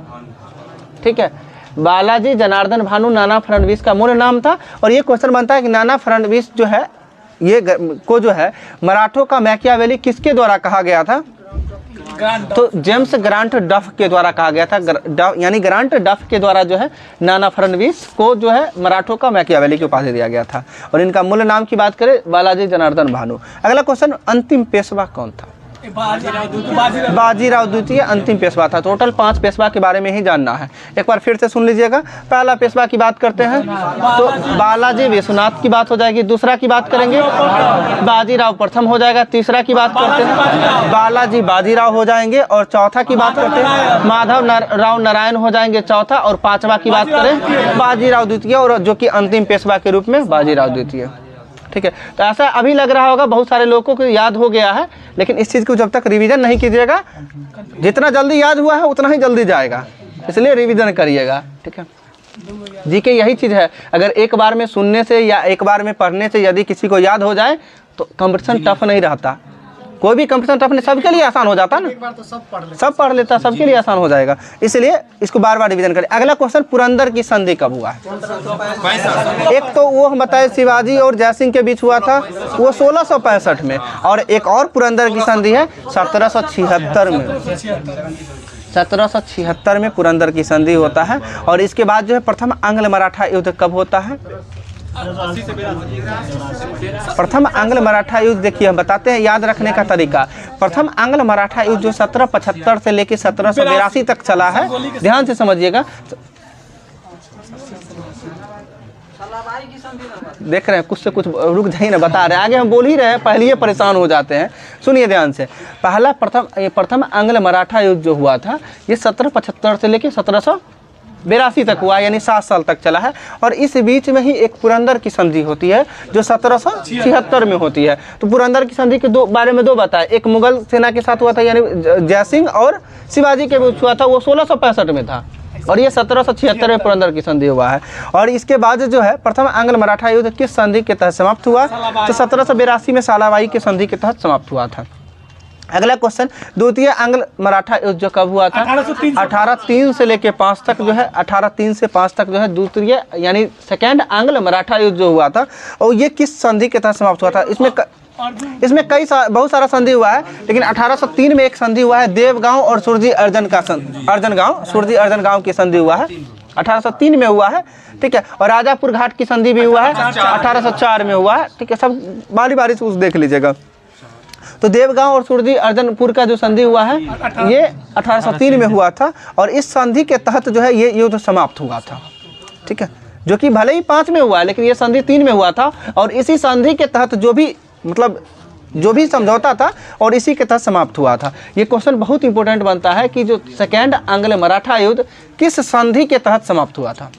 ठीक है, बालाजी जनार्दन भानु नाना फडणवीस का मूल नाम था। और ये क्वेश्चन बनता है कि नाना फडणवीस जो है ये को जो है मराठों का मैकियावेली किसके द्वारा कहा गया था? तो जेम्स ग्रांट डफ के द्वारा कहा गया था। यानी ग्रांट डफ के द्वारा जो है नाना फडणवीस को जो है मराठों का मैकियावेली की उपाधि दिया गया था। और इनका मूल नाम की बात करें बालाजी जनार्दन भानु। अगला क्वेश्चन, अंतिम पेशवा कौन था? बाजीराव द्वितीय अंतिम पेशवा था। टोटल 5 पेशवा के बारे में ही जानना है। एक बार फिर से सुन लीजिएगा। पहला पेशवा की बात करते हैं तो बालाजी विश्वनाथ की बात हो जाएगी। दूसरा की बात करेंगे बाजीराव प्रथम हो जाएगा। तीसरा की बात करते हैं बालाजी बाजीराव हो जाएंगे। और चौथा की बात करते हैं माधव राव नारायण हो जाएंगे चौथा। और पांचवा की बात करें बाजीराव द्वितीय, और जो कि अंतिम पेशवा के रूप में बाजीराव द्वितीय। ठीक है, तो ऐसा अभी लग रहा होगा बहुत सारे लोगों को याद हो गया है, लेकिन इस चीज़ को जब तक रिवीजन नहीं कीजिएगा, जितना जल्दी याद हुआ है उतना ही जल्दी जाएगा, इसलिए रिवीजन करिएगा। ठीक है, जीके यही चीज़ है, अगर एक बार में सुनने से या एक बार में पढ़ने से यदि किसी को याद हो जाए तो कंपटीशन टफ नहीं रहता। कोई भी कंपटीशन टफ नहीं, सबके लिए आसान हो जाता ना, तो सब पढ़ लेता, सबके लिए आसान हो जाएगा, इसलिए इसको बार बार रिवीजन करें। अगला क्वेश्चन, पुरंदर की संधि कब हुआ है? एक तो वो हम बताए शिवाजी और जयसिंह के बीच हुआ था, वो 1665 में। और एक और पुरंदर की संधि है 1776 में। 1776 में पुरंदर की संधि होता है। और इसके बाद जो है प्रथम आंग्ल मराठा युद्ध कब होता है? प्रथम आंग्ल मराठा युद्ध देखिए हम बताते हैं याद रखने का तरीका। प्रथम आंग्ल मराठा युद्ध जो 1775 से लेकर 1782 तक चला है, ध्यान से समझिएगा। देख रहे हैं कुछ से कुछ रुक जाइए ना, बता रहे हैं, आगे हम बोल ही रहे हैं, पहले ही परेशान हो जाते हैं। सुनिए ध्यान से, पहला प्रथम आंग्ल मराठा युद्ध जो हुआ था ये 1775 से लेकर 1782 तक हुआ, यानी 7 साल तक चला है। और इस बीच में ही एक पुरंदर की संधि होती है जो 1776 में होती है। तो पुरंदर की संधि के बारे में दो बताए, एक मुगल सेना के साथ हुआ था यानी जयसिंह और शिवाजी के बीच हुआ था, वो 1665 में था। और ये 1776 में पुरंदर की संधि हुआ है। और इसके बाद जो है प्रथम आंग्ल मराठा युद्ध किस संधि के तहत समाप्त हुआ? तो 1782 में सालाबाई की संधि के तहत समाप्त हुआ था। अगला क्वेश्चन, द्वितीय आंग्ल मराठा युद्ध जो कब हुआ था? 1803 से लेके 5 तक जो है, 1803 से 5 तक जो है द्वितीय यानी सेकेंड आंग्ल मराठा युद्ध जो हुआ था, और ये किस संधि के तहत समाप्त हुआ था? इसमें बहुत सारा संधि हुआ है, लेकिन 1803 में एक संधि हुआ है देवगांव और सुरजी अर्जन गांव की संधि हुआ है, 1803 में हुआ है। ठीक है, और राजापुर घाट की संधि भी हुआ है 1804 में हुआ है। ठीक है, सब बारी बारी से उस देख लीजिएगा। तो देवगांव और सुरजी अर्जनपुर का जो संधि हुआ है ये 1803 में हुआ था। और इस संधि के तहत जो है ये युद्ध समाप्त हुआ था। ठीक है, जो कि भले ही 5 में हुआ है, लेकिन ये संधि 3 में हुआ था। और इसी संधि के तहत जो भी समझौता था और इसी के तहत समाप्त हुआ था। ये क्वेश्चन बहुत इंपॉर्टेंट बनता है कि जो सेकेंड आंग्ल मराठा युद्ध किस संधि के तहत समाप्त हुआ था?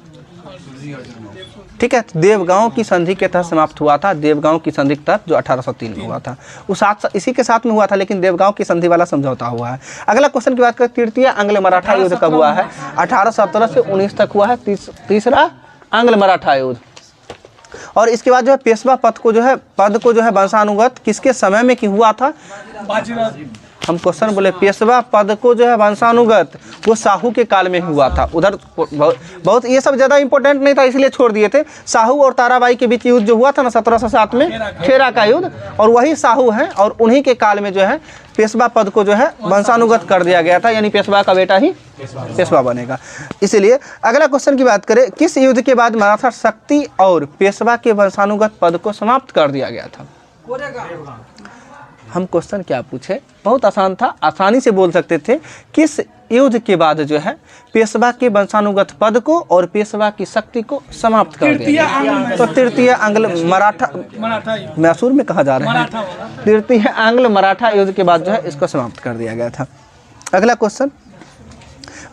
ठीक है, देवगांव की संधि के तहत समाप्त हुआ था। देवगांव की संधि के तहत जो 1803 में हुआ था, वो इसी के साथ में हुआ था, लेकिन देवगांव की संधि वाला समझौता हुआ है। अगला क्वेश्चन की बात करें, तृतीय आंग्ल मराठा युद्ध कब हुआ है? 1817 से 19 तक हुआ है, तीसरा आंग्ल मराठा युद्ध। और इसके बाद जो है पेशवा पद को जो है वंशानुगत किसके समय में की हुआ था? हम क्वेश्चन बोले पेशवा पद को जो है वंशानुगत वो साहू के काल में हुआ था। उधर बहुत ये सब ज़्यादा इंपॉर्टेंट नहीं था, इसलिए छोड़ दिए थे। साहू और ताराबाई के बीच युद्ध जो हुआ था ना 1707 में, खेरा का युद्ध, और वही साहू हैं। और उन्हीं के काल में जो है पेशवा पद को जो है वंशानुगत कर दिया गया था, यानी पेशवा का बेटा ही पेशवा बनेगा। इसलिए अगला क्वेश्चन की बात करें, किस युद्ध के बाद मराठा शक्ति और पेशवा के वंशानुगत पद को समाप्त कर दिया गया था? हम क्वेश्चन क्या पूछे, बहुत आसान था, आसानी से बोल सकते थे। किस युद्ध के बाद जो है पेशवा के वंशानुगत पद को और पेशवा की शक्ति को समाप्त कर दिया गया। तो तृतीय आंग्ल मराठा मैसूर में कहा जा रहा है, तृतीय आंग्ल मराठा युद्ध के बाद जो है इसको समाप्त कर दिया गया था। अगला क्वेश्चन,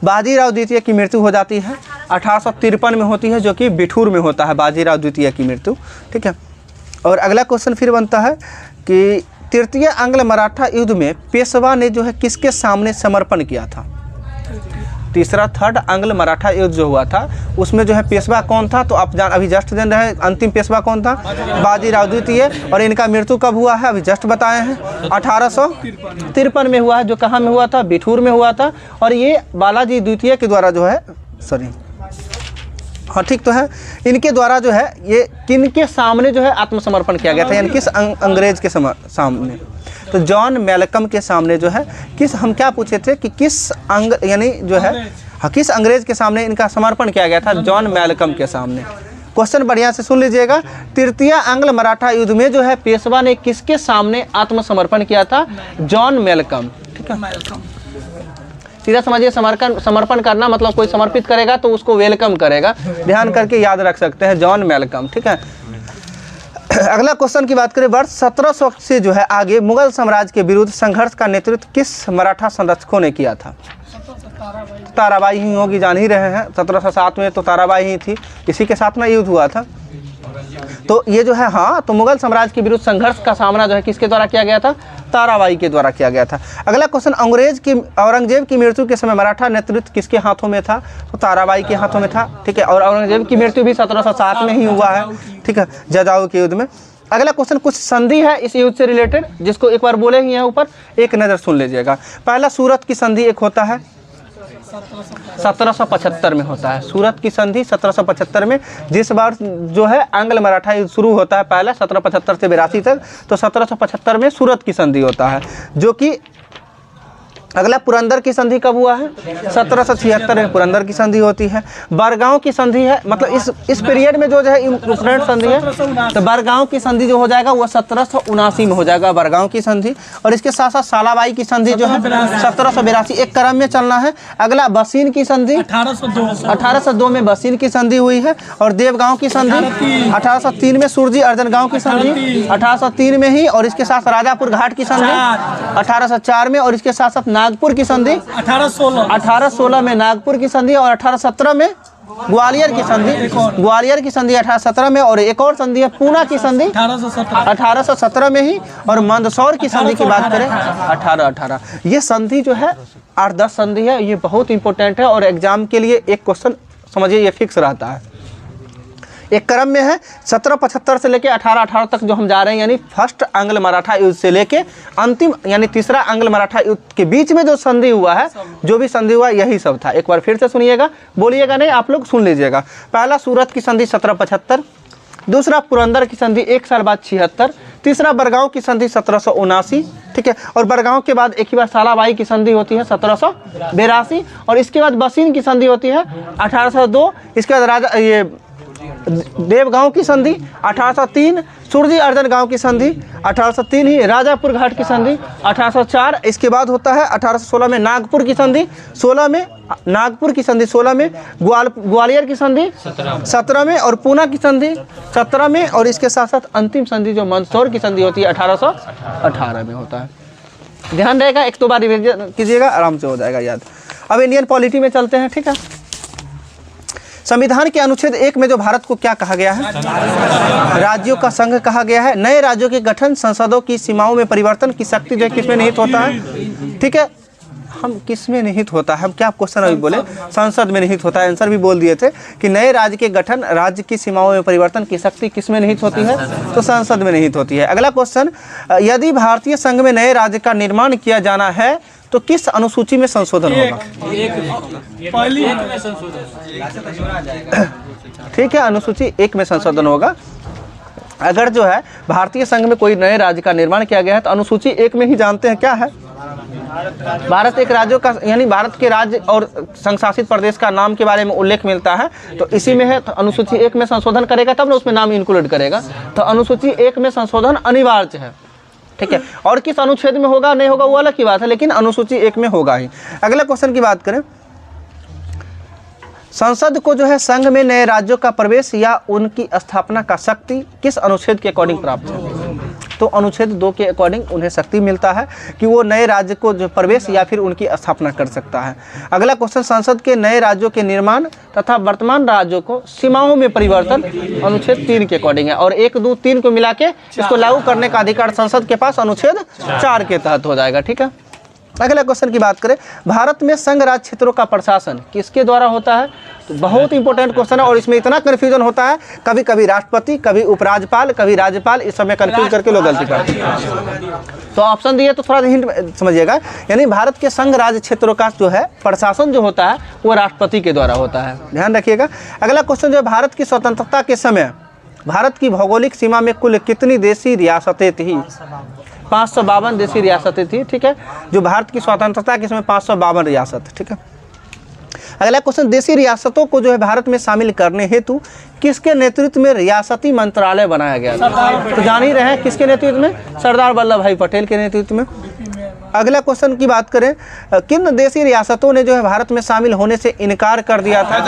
बाजीराव द्वितीय की मृत्यु हो जाती है 1853 में होती है, जो कि बिठूर में होता है बाजीराव द्वितीय की मृत्यु, ठीक है। और अगला क्वेश्चन फिर बनता है कि तृतीय आंग्ल मराठा युद्ध में पेशवा ने जो है किसके सामने समर्पण किया था। तीसरा थर्ड आंग्ल मराठा युद्ध जो हुआ था उसमें जो है पेशवा कौन था, तो आप अभी जस्ट जान रहे हैं अंतिम पेशवा कौन था, बाजीराव द्वितीय। और इनका मृत्यु कब हुआ है, अभी जस्ट बताए हैं 1853 में हुआ है, जो कहाँ में हुआ था, बिठूर में हुआ था। और ये बालाजी द्वितीय के द्वारा जो है, सॉरी हाँ ठीक तो है, इनके द्वारा जो है ये किनके सामने जो है आत्मसमर्पण किया गया था, यानी किस अंग्रेज के सामने, तो जॉन मैलकम के सामने जो है किस, हम क्या पूछे थे कि किस यानी जो है किस अंग्रेज के सामने इनका समर्पण किया गया था, जॉन मैलकम के सामने। क्वेश्चन बढ़िया से सुन लीजिएगा, तृतीय आंग्ल मराठा युद्ध में जो है पेशवा ने किसके सामने आत्मसमर्पण किया था, जॉन मैलकम, ठीक है। सीधा समझिए, समर्पण करना मतलब कोई समर्पित करेगा तो उसको वेलकम करेगा, ध्यान करके याद रख सकते हैं, जॉन मैलकम, ठीक है। अगला क्वेश्चन की बात करें, वर्ष 1700 से जो है आगे मुगल साम्राज्य के विरुद्ध संघर्ष का नेतृत्व किस मराठा संरक्षकों ने किया था। ताराबाई ही होगी, जान ही रहे हैं, 1707 में तो ताराबाई ही थी, इसी के साथ में युद्ध हुआ था। तो ये जो है हाँ, तो मुगल साम्राज्य के विरुद्ध संघर्ष का सामना जो है किसके द्वारा किया गया था, ताराबाई के द्वारा किया गया था। अगला क्वेश्चन, औरंगजेब की मृत्यु के समय मराठा नेतृत्व किसके हाथों में था, तो ताराबाई के हाथों में था, ठीक है। और औरंगजेब की मृत्यु भी 1707 में ही हुआ है, ठीक है, जजाऊ के युद्ध में। अगला क्वेश्चन, कुछ संधि है इस युद्ध से रिलेटेड जिसको एक बार बोले ही हैं ऊपर, एक नज़र सुन लीजिएगा। पहला सूरत की संधि एक होता है 1775 में होता है, सूरत की संधि 1775 में, जिस बार जो है आंग्ल मराठा युद्ध शुरू होता है पहला 1775 से 82 तक, तो 1775 में सूरत की संधि होता है, जो कि अगला पुरंदर की संधि कब हुआ है, 1776 में पुरंदर की संधि होती है। बरगांव की संधि है, मतलब इस पीरियड में जो है इम्पोर्टेंट संधि है, तो बरगांव की संधि जो हो जाएगा वो 1779 में हो जाएगा बरगांव की संधि। और इसके साथ साथ सालाबाई की संधि जो है 1782, एक क्रम में चलना है। अगला बसीन की संधि 1802 में बसीन की संधि हुई है। और देवगांव की संधि 1803 में सुरजी अर्जन गांव की संधि 1803 में ही। और इसके साथ राजापुर घाट की संधि 1804 में। और इसके साथ साथ नागपुर की संधि 1816 में नागपुर की संधि। और 1817 में ग्वालियर की संधि 1817 में। और एक और संधि है पूना की संधि 1817 में ही। और मंदसौर की संधि की बात करें 1818। ये संधि जो है 8-10 संधि है, ये बहुत इंपॉर्टेंट है और एग्जाम के लिए एक क्वेश्चन समझिए ये फिक्स रहता है। एक क्रम में है 1775 से लेके 1818 तक जो हम जा रहे हैं, यानी फर्स्ट आंग्ल मराठा युद्ध से लेके अंतिम यानी तीसरा आंग्ल मराठा युद्ध के बीच में जो संधि हुआ है, जो भी संधि हुआ यही सब था। एक बार फिर से सुनिएगा, बोलिएगा नहीं, आप लोग सुन लीजिएगा। पहला सूरत की संधि 1775, दूसरा पुरंदर की संधि 1 साल बाद 76, तीसरा बरगांव की संधि 1779, ठीक है। और बरगांव के बाद एक ही बार सालाबाई की संधि होती है 1782। और इसके बाद बसीन की संधि होती है 1802। इसके बाद राजा ये देवगांव की संधि 1803, सुरजी अर्जन गांव की संधि 1803 ही, राजापुर घाट की संधि 1804। इसके बाद होता है 1816 में नागपुर की संधि 16 में, नागपुर की संधि 16 में, ग्वालियर की संधि 17 में और पूना की संधि 17 में। और इसके साथ साथ अंतिम संधि जो मंदसौर की संधि होती है 1818 में होता है। ध्यान रहेगा, एक दो बार रिवीजन कीजिएगा, आराम से हो जाएगा याद। अब इंडियन पॉलिटी में चलते हैं, ठीक है। संविधान के अनुच्छेद 1 में जो भारत को क्या कहा गया है, राज्यों का संघ कहा गया है। नए राज्यों के गठन, संसदों की सीमाओं में परिवर्तन की शक्ति जो है किसमें निहित होता है, ठीक है। हम किसमें निहित होता है, हम क्या क्वेश्चन अभी बोले, संसद में निहित होता है। आंसर भी बोल दिए थे कि नए राज्य के गठन, राज्य की सीमाओं में परिवर्तन की शक्ति किसमें निहित होती है, तो संसद में निहित होती है। अगला क्वेश्चन, यदि भारतीय संघ में नए राज्य का निर्माण किया जाना है तो किस अनुसूची में संशोधन होगा, ठीक है, अनुसूची 1 में संशोधन होगा। अगर जो है भारतीय संघ में कोई नए राज्य का निर्माण किया गया है तो अनुसूची 1 में ही जानते हैं क्या है, भारत एक राज्यों का यानी भारत के राज्य और संघ शासित प्रदेश का नाम के बारे में उल्लेख मिलता है, तो इसी में है। तो अनुसूची 1 में संशोधन करेगा तब ना उसमें नाम इंक्लूड करेगा, तो अनुसूची 1 में संशोधन अनिवार्य है। ठीक है। और किस अनुच्छेद में होगा नहीं होगा वो अलग की बात है, लेकिन अनुसूची 1 में होगा ही। अगला क्वेश्चन की बात करें, संसद को जो है संघ में नए राज्यों का प्रवेश या उनकी स्थापना का शक्ति किस अनुच्छेद के अकॉर्डिंग प्राप्त है? तो अनुच्छेद 2 के अकॉर्डिंग उन्हें शक्ति मिलता है कि वो नए राज्य को जो प्रवेश या फिर उनकी स्थापना कर सकता है। अगला क्वेश्चन, संसद के नए राज्यों के निर्माण तथा वर्तमान राज्यों को सीमाओं में परिवर्तन अनुच्छेद 3 के अकॉर्डिंग है, और 1, 2, 3 को मिला के इसको लागू करने का अधिकार संसद के पास अनुच्छेद 4 के तहत हो जाएगा। ठीक है। अगला क्वेश्चन की बात करें, भारत में संघ राज्य क्षेत्रों का प्रशासन किसके द्वारा होता है? तो बहुत इंपॉर्टेंट क्वेश्चन है और इसमें इतना कन्फ्यूजन होता है, कभी कभी राष्ट्रपति, कभी उपराज्यपाल, कभी राज्यपाल, इस समय कन्फ्यूज करके लोग गलती करते हैं। तो ऑप्शन दिए तो थोड़ा हिंट समझिएगा, यानी भारत के संघ राज्य क्षेत्रों का जो है प्रशासन जो होता है वो राष्ट्रपति के द्वारा होता है, ध्यान रखिएगा। अगला क्वेश्चन जो है, भारत की स्वतंत्रता के समय भारत की भौगोलिक सीमा में कुल कितनी देशी रियासतें थी? 552 देशी रियासतें थी। ठीक है, जो भारत की स्वतंत्रता के समय 552 रियासत। ठीक है। अगला क्वेश्चन, देशी रियासतों को जो है भारत में शामिल करने हेतु किसके नेतृत्व में रियासती मंत्रालय बनाया गया था? तो जान ही रहे हैं किसके नेतृत्व में? सरदार वल्लभ भाई पटेल के नेतृत्व में। अगला क्वेश्चन की बात करें, किन देशी रियासतों ने जो है भारत में शामिल होने से इनकार कर दिया था?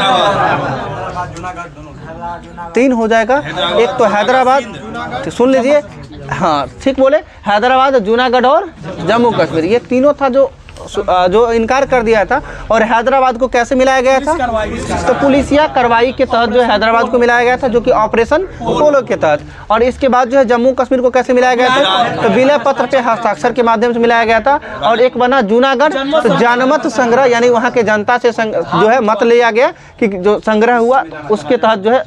3 हो जाएगा। एक तो हैदराबाद, सुन लीजिए, हाँ ठीक बोले, हैदराबाद, जूनागढ़ और जम्मू कश्मीर, ये तीनों था जो इनकार कर दिया था। और हैदराबाद को कैसे मिलाया गया था? तो पुलिसिया कार्रवाई के तहत जो हैदराबाद को मिलाया गया था, जो कि ऑपरेशन पोलो के तहत। और इसके बाद जो है जम्मू कश्मीर को कैसे मिलाया गया था? तो विलय पत्र पे हस्ताक्षर के माध्यम से मिलाया गया था। और एक बना जूनागढ़, तो जनमत संग्रह, यानी वहाँ के जनता से जो है मत लिया गया कि जो संग्रह हुआ उसके तहत जो है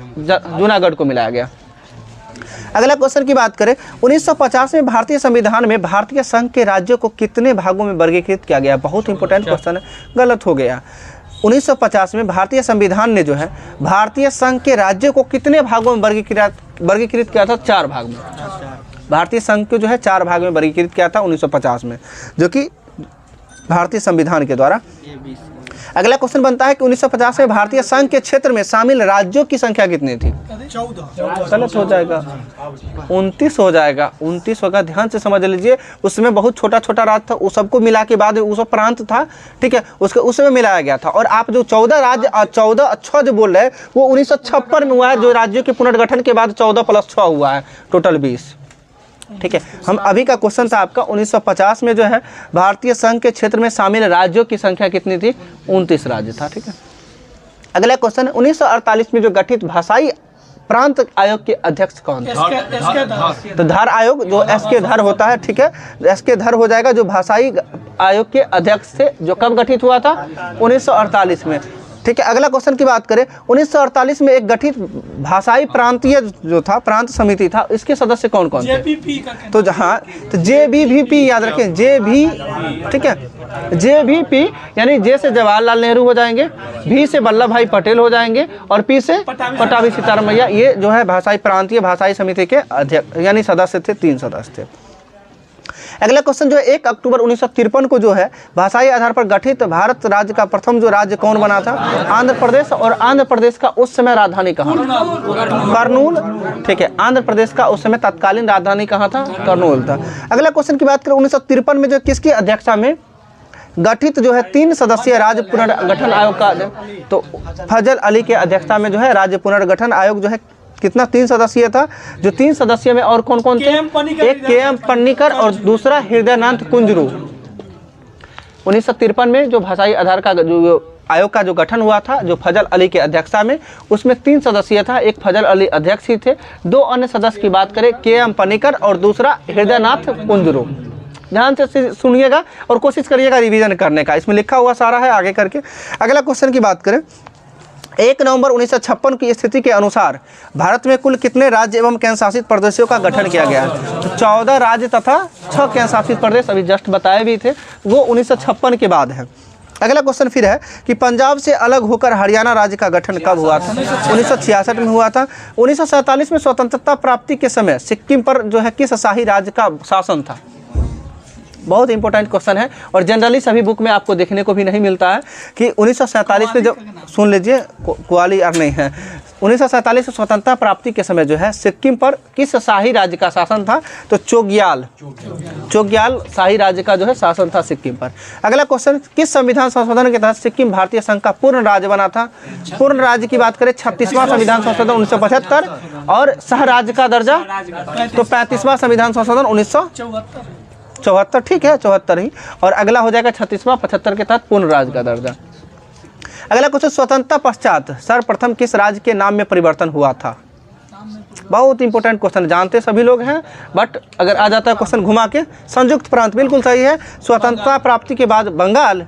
जूनागढ़ को मिलाया गया। अगला क्वेश्चन की बात करें, 1950 में भारतीय संविधान में भारतीय संघ के राज्यों को कितने भागों में वर्गीकृत किया गया? बहुत इंपॉर्टेंट क्वेश्चन है, गलत हो गया। 1950 में भारतीय संविधान ने जो है भारतीय संघ के राज्यों को कितने भागों में वर्गीकृत किया था? 4 भाग में। भारतीय संघ को जो है 4 भाग में वर्गीकृत किया था 1950 में, जो कि भारतीय संविधान के द्वारा। अगला क्वेश्चन बनता है कि 1950 में भारतीय संघ के क्षेत्र में शामिल राज्यों की संख्या कितनी थी? 14। गलत हो जाएगा, 29 हो जाएगा। 29 होगा, ध्यान से समझ लीजिए। उसमें बहुत छोटा छोटा राज्य था, उस सबको मिला के बाद उस प्रांत था, ठीक है, उसमें मिलाया गया था। और आप जो 14 राज्य 14 अच्छा जो बोल रहे हैं वो 1956 में हुआ है, जो राज्यों के पुनर्गठन के बाद 14 + 6 हुआ है, टोटल 20। ठीक है, हम अभी का क्वेश्चन था आपका 1950 में जो है भारतीय संघ के क्षेत्र में शामिल राज्यों की संख्या कितनी थी? 29 राज्य था। ठीक है। अगला क्वेश्चन है, 1948 में जो गठित भाषाई प्रांत आयोग के अध्यक्ष कौन थे? तो धर आयोग, जो एस.के. धर होता है, ठीक है, एस.के. धर हो जाएगा, जो भाषाई आयोग के अध्यक्ष थे, जो कब गठित हुआ था? 1948 में। ठीक है। अगला क्वेश्चन की बात करें, 1948 में एक गठित भाषाई प्रांतीय जो था प्रांत समिति था, इसके सदस्य कौन कौन थे? तो जहाँ तो JVP याद रखें, JV, ठीक है, JVP यानी जे से जवाहरलाल नेहरू हो जाएंगे, V से वल्लभ भाई पटेल हो जाएंगे और P से पटाभी सीतारामैया। ये जो है भाषाई प्रांतीय भाषाई समिति के अध्यक्ष यानी सदस्य थे, 3 सदस्य थे। अगला क्वेश्चन जो है, 1 अक्टूबर 1953 को जो है भाषाई आधार पर गठित भारत राज्य का प्रथम जो राज्य कौन बना था? आंध्र प्रदेश। और आंध्र प्रदेश का उस समय राजधानी कहाँ? कर्नूल। ठीक है, आंध्र प्रदेश का उस समय तत्कालीन राजधानी कहाँ था? कर्नूल था। अगला क्वेश्चन की बात करें, 1953 में जो किसकी अध्यक्षता में गठित जो है 3 सदस्यीय राज्य पुनर्गठन आयोग का, तो फजल अली के अध्यक्षता में जो है राज्य पुनर्गठन आयोग जो है कितना? 3 सदस्यीय था। जो 3 सदस्य में और कौन कौन थे? एक KM पन्नीकर और दूसरा हृदयनाथ कुंजरू। 1953 में जो भाषाई आधार का जो आयोग का जो गठन हुआ था, जो फजल अली के अध्यक्षता में, उसमें 3 सदस्यीय था। एक फजल अली अध्यक्ष ही थे, 2 अन्य सदस्य की बात करें, KM पन्नीकर और दूसरा हृदयनाथ कुंजरू। ध्यान से सुनिएगा और कोशिश करिएगा रिवीजन करने का, इसमें लिखा हुआ सारा है आगे करके। अगला क्वेश्चन की बात करें, 1 नवंबर 1956 की स्थिति के अनुसार भारत में कुल कितने राज्य एवं केंद्र शासित प्रदेशों का गठन किया गया है? तो 14 राज्य तथा 6 केंद्र शासित प्रदेश, अभी जस्ट बताए भी थे, वो 1956 के बाद है। अगला क्वेश्चन फिर है कि पंजाब से अलग होकर हरियाणा राज्य का गठन कब हुआ था? 1966 में हुआ था। 1947 में स्वतंत्रता प्राप्ति के समय सिक्किम पर जो है किस शाही राज्य का शासन था? बहुत इंपॉर्टेंट क्वेश्चन है और जनरली सभी बुक में आपको देखने को भी नहीं मिलता है कि 1947 में जब, सुन लीजिए, ग्वालियर नहीं है, 1947 से स्वतंत्रता प्राप्ति के समय जो है सिक्किम पर किस शाही राज्य का शासन था? तो चोग्याल शाही राज्य का जो है शासन था सिक्किम पर। अगला क्वेश्चन, किस संविधान संशोधन के तहत सिक्किम भारतीय संघ का पूर्ण राज्य बना था? पूर्ण राज्य की बात करें 36वां संविधान संशोधन 1975 और सह राज्य का दर्जा तो 35वां संविधान संशोधन 1974। ठीक है, 74 ही। और अगला हो जाएगा 36वां 75 के तहत पूर्ण राज्य का दर्जा। अगला क्वेश्चन, स्वतंत्रता पश्चात सर्वप्रथम किस राज्य के नाम में परिवर्तन हुआ था? बहुत इंपॉर्टेंट क्वेश्चन, जानते सभी लोग हैं बट अगर आ जाता है क्वेश्चन घुमा के, संयुक्त प्रांत बिल्कुल सही है। स्वतंत्रता प्राप्ति के बाद बंगाल,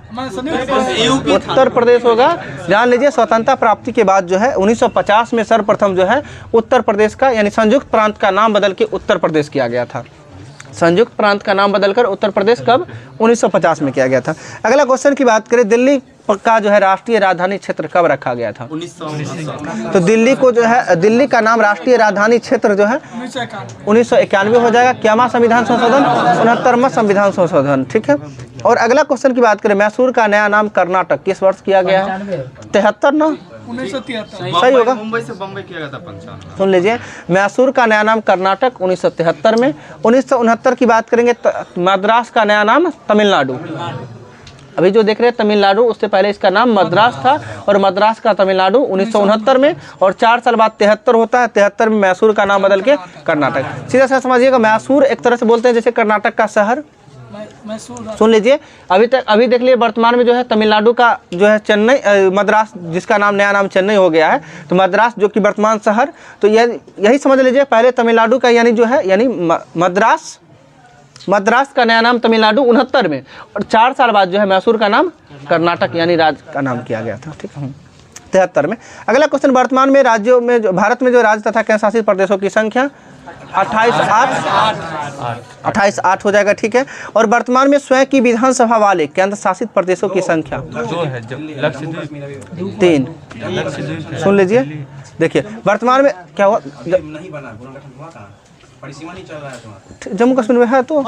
उत्तर प्रदेश होगा। जान लीजिए स्वतंत्रता प्राप्ति के बाद जो है 1950 में सर्वप्रथम जो है उत्तर प्रदेश का यानी संयुक्त प्रांत का नाम बदल के उत्तर प्रदेश किया गया था। संयुक्त प्रांत का नाम बदलकर उत्तर प्रदेश कब? 1950 में किया गया था। अगला क्वेश्चन की बात करें, दिल्ली का जो है राष्ट्रीय राजधानी क्षेत्र कब रखा गया था? 1919। तो दिल्ली को जो है, दिल्ली का नाम राष्ट्रीय राजधानी क्षेत्र जो है 1991 हो जाएगा। क्यामा संविधान संशोधन? 69वां संविधान संशोधन। ठीक है। और अगला क्वेश्चन की बात करें, मैसूर का नया नाम कर्नाटक किस वर्ष किया गया है? 73 ना? 1973 सही होगा। मुंबई से बम्बई किया गया था 95। सुन लीजिए, मैसूर का नया नाम कर्नाटक 1973 में। 1969 की बात करेंगे, मद्रास का नया नाम तमिलनाडु। अभी जो देख रहे हैं तमिलनाडु, उससे पहले इसका नाम मद्रास था और मद्रास का तमिलनाडु 1969 में। और 4 साल बाद 73 होता है, 73 में मैसूर का नाम बदल के कर्नाटक। सीधा सा समझिएगा, मैसूर एक तरह से बोलते हैं जैसे कर्नाटक का शहर। सुन लीजिए, अभी देख लीजिए वर्तमान में जो है तमिलनाडु का जो है चेन्नई, मद्रास जिसका नाम नया नाम चेन्नई हो गया है, तो मद्रास जो कि वर्तमान शहर, तो यही समझ लीजिए पहले तमिलनाडु का यानी जो है यानी मद्रास का नया नाम तमिलनाडु 69 में और 4 साल बाद जो है मैसूर का नाम कर्नाटक यानी राज्य का नाम किया गया था। ठीक है, 73 में। अगला क्वेश्चन, वर्तमान में राज्यों में जो भारत में जो राज्य तथा केंद्र शासित प्रदेशों की संख्या 28 हो जाएगा। ठीक है। और वर्तमान में स्वयं की विधानसभा वाले केंद्र शासित प्रदेशों की संख्या 3। सुन लीजिए, देखिए वर्तमान में क्या हुआ, नहीं बना पुनर्गठन हुआ था, परिसीमा नहीं चल रहा है तुम्हारा। जम्मू कश्मीर में है तो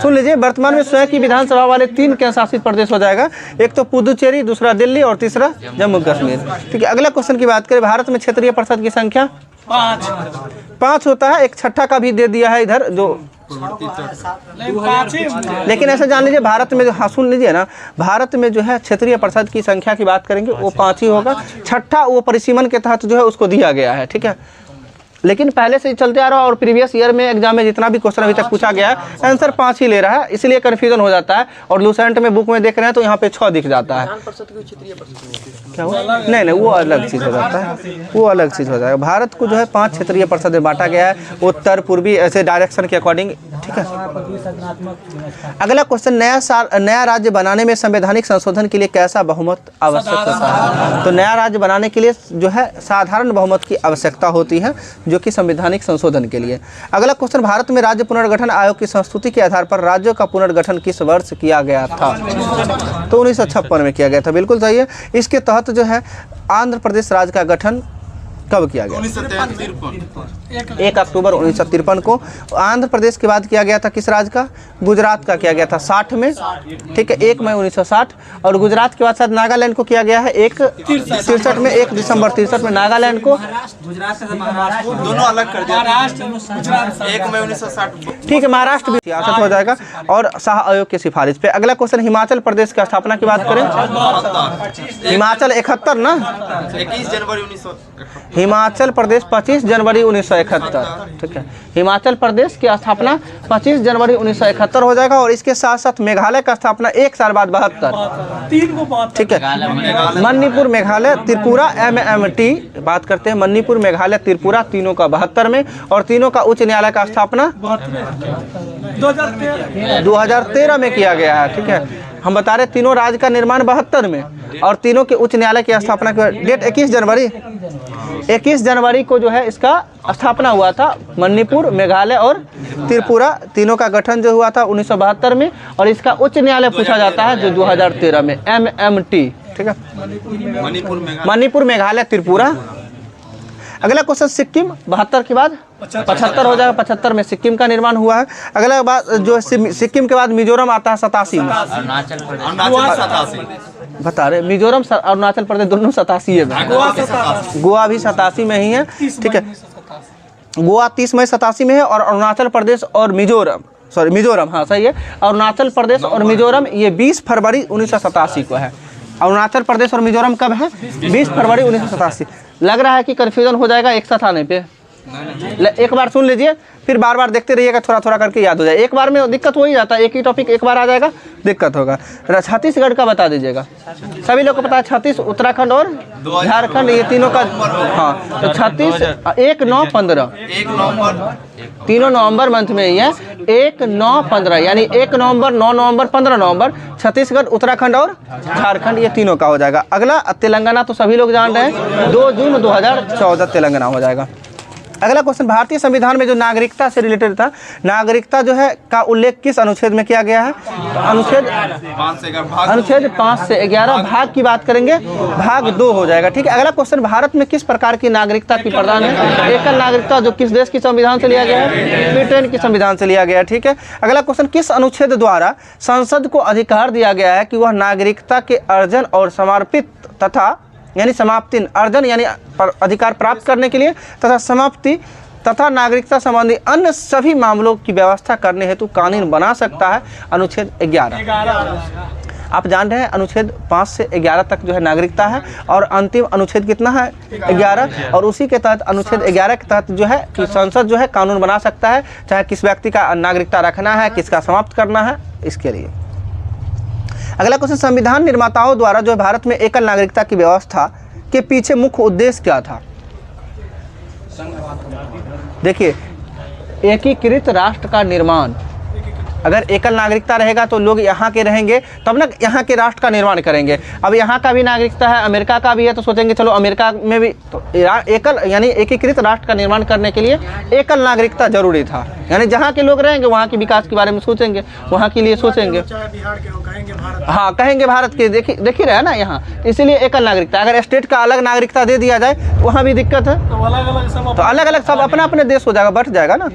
सुन लीजिए, वर्तमान में स्वयं की विधानसभा वाले 3 केंद्र शासित प्रदेश हो जाएगा। एक तो पुदुचेरी, दूसरा दिल्ली और तीसरा जम्मू कश्मीर। ठीक है। अगला क्वेश्चन की बात करें, भारत में क्षेत्रीय परिषद की संख्या 5 होता है। एक छठा का भी दे दिया है इधर जो, लेकिन ऐसा जान लीजिए भारत में जो, हाँ सुन लीजिए ना, भारत में जो है क्षेत्रीय परिषद की संख्या की बात करेंगे वो 5 ही होगा। छठा वो परिसीमन के तहत जो है उसको दिया गया है। ठीक है, लेकिन पहले से ही चलते आ रहा है और प्रीवियस ईयर में एग्जाम में जितना भी क्वेश्चन अभी तक पूछा गया है आंसर 5 ही ले रहा है, इसलिए कन्फ्यूजन हो जाता है। और लूसेंट में बुक में देख रहे हैं तो यहाँ पे 6 दिख जाता है। क्या हुआ? नहीं, वो अलग चीज़ हो जाता है, वो अलग चीज़ हो जाएगा। भारत को जो है 5 क्षेत्रीय परिषद में बांटा गया है, उत्तर पूर्वी ऐसे डायरेक्शन के अकॉर्डिंग। ठीक है। अगला क्वेश्चन, नया राज्य बनाने में संवैधानिक संशोधन के लिए कैसा बहुमत आवश्यक होता है? तो नया राज्य बनाने के लिए जो है साधारण बहुमत की आवश्यकता होती है, जो कि संवैधानिक संशोधन के लिए। अगला क्वेश्चन, भारत में राज्य पुनर्गठन आयोग की संस्तुति के आधार पर राज्यों का पुनर्गठन किस वर्ष किया गया था? तो 1956 में किया गया था। बिल्कुल सही है। इसके तहत जो है आंध्र प्रदेश राज्य का गठन कब किया गया? 1 अक्टूबर 1953 को। आंध्र प्रदेश के बाद किया गया था किस राज्य का? गुजरात का किया गया था 60 में। ठीक है, 1 मई 1960। और गुजरात के बाद साथ नागालैंड को किया गया है 63 में, 1 दिसंबर 63 में नागालैंड को। दोनों अलग कर दिया, 1 मई 1960। ठीक है, महाराष्ट्र भी सियासत हो जाएगा और शाह आयोग की सिफारिश पे। अगला क्वेश्चन, हिमाचल प्रदेश की स्थापना की बात करें, हिमाचल 71 ना, 21 जनवरी 1900। हिमाचल प्रदेश 25 जनवरी 1971। ठीक है, हिमाचल प्रदेश की स्थापना 25 जनवरी 1971 हो जाएगा। और इसके साथ साथ मेघालय का स्थापना 1 साल बाद 72। ठीक है, मणिपुर, मेघालय, त्रिपुरा, MMT बात करते हैं, मणिपुर, मेघालय, त्रिपुरा तीनों का 72 में। और तीनों का उच्च न्यायालय का स्थापना 2013 में किया गया है। ठीक है, हम बता रहे तीनों राज्य का निर्माण 72 में और तीनों के उच्च न्यायालय की स्थापना की डेट 21 जनवरी को जो है इसका स्थापना हुआ था। मणिपुर, मेघालय और त्रिपुरा तीनों का गठन जो हुआ था 1972 में और इसका उच्च न्यायालय पूछा जाता है जो 2013 में, MMT। ठीक है, मणिपुर, मेघालय, त्रिपुरा। अगला क्वेश्चन, सिक्किम 72 के बाद 75 हो जाएगा। 75 में सिक्किम का निर्माण हुआ है। अगला बात जो सिक्किम के बाद मिजोरम आता है 87 में। बता रहे मिजोरम अरुणाचल प्रदेश दोनों 87 में, गोवा भी 87 में ही है, ठीक है। गोवा 30 मई 87 में है और अरुणाचल प्रदेश और मिजोरम हाँ सही है, अरुणाचल प्रदेश और मिजोरम ये 20 फरवरी 1987 को है। अरुणाचल प्रदेश और मिजोरम कब है? 20 फरवरी 1987। लग रहा है कि कन्फ्यूजन हो जाएगा एक साथ आने पे। एक बार सुन लीजिए, फिर बार बार देखते रहिएगा, थोड़ा थोड़ा करके याद हो जाए। एक बार में दिक्कत हो ही जाता है, एक ही टॉपिक एक बार आ जाएगा दिक्कत होगा। छत्तीसगढ़ का बता दीजिएगा, सभी लोग को पता है छत्तीस, उत्तराखंड और झारखंड ये तीनों का। हाँ तो 36 1 9 15 तीनों नवंबर मंथ में ही है, 1 9 15 यानी 1 नवंबर 9 नवंबर 15 नवंबर छत्तीसगढ़, उत्तराखंड और झारखंड ये तीनों का हो जाएगा। अगला तेलंगाना तो सभी लोग जान रहे हैं, 2 जून 2014 तेलंगाना हो जाएगा। अगला क्वेश्चन, भारतीय संविधान में जो नागरिकता से रिलेटेड था, नागरिकता जो है का उल्लेख किस अनुच्छेद में किया गया है? अनुच्छेद 5 से 11 भाग की बात करेंगे, भाग 2 हो जाएगा, ठीक है। अगला क्वेश्चन, भारत में किस प्रकार की नागरिकता की प्रदान है? एकल नागरिकता जो किस देश की संविधान से लिया गया है? ब्रिटेन की संविधान से लिया गया है, ठीक है। अगला क्वेश्चन, किस अनुच्छेद द्वारा संसद को अधिकार दिया गया है कि वह नागरिकता के अर्जन और समर्पित तथा यानी समाप्ति, अर्जन यानी अधिकार प्राप्त करने के लिए तथा समाप्ति तथा नागरिकता संबंधी अन्य सभी मामलों की व्यवस्था करने हेतु कानून बना सकता है? अनुच्छेद 11। आप जान रहे हैं अनुच्छेद 5 से 11 तक जो है नागरिकता है और अंतिम अनुच्छेद कितना है? 11। और उसी के तहत अनुच्छेद 11 के तहत जो है कि संसद जो है कानून बना सकता है, चाहे किस व्यक्ति का नागरिकता रखना है, किसका समाप्त करना है, इसके लिए। अगला क्वेश्चन, संविधान निर्माताओं द्वारा जो भारत में एकल नागरिकता की व्यवस्था के पीछे मुख्य उद्देश्य क्या था? देखिए, एकीकृत राष्ट्र का निर्माण। अगर एकल नागरिकता रहेगा तो लोग यहाँ के रहेंगे तब ना यहाँ के राष्ट्र का निर्माण करेंगे। अब यहाँ का भी नागरिकता है, अमेरिका का भी है, तो सोचेंगे चलो अमेरिका में भी तो एकल यानी एकीकृत राष्ट्र का निर्माण करने के लिए एकल नागरिकता जरूरी था। यानी जहाँ के लोग रहेंगे वहाँ के विकास के बारे में सोचेंगे, वहाँ के लिए सोचेंगे, हाँ कहेंगे भारत के। देखिए रहे ना यहाँ, इसीलिए एकल नागरिकता। अगर स्टेट का अलग नागरिकता दे दिया जाए तो वहाँ भी दिक्कत है, तो अलग अलग सब अपना अपने देश हो जाएगा, बढ़ जाएगा ना।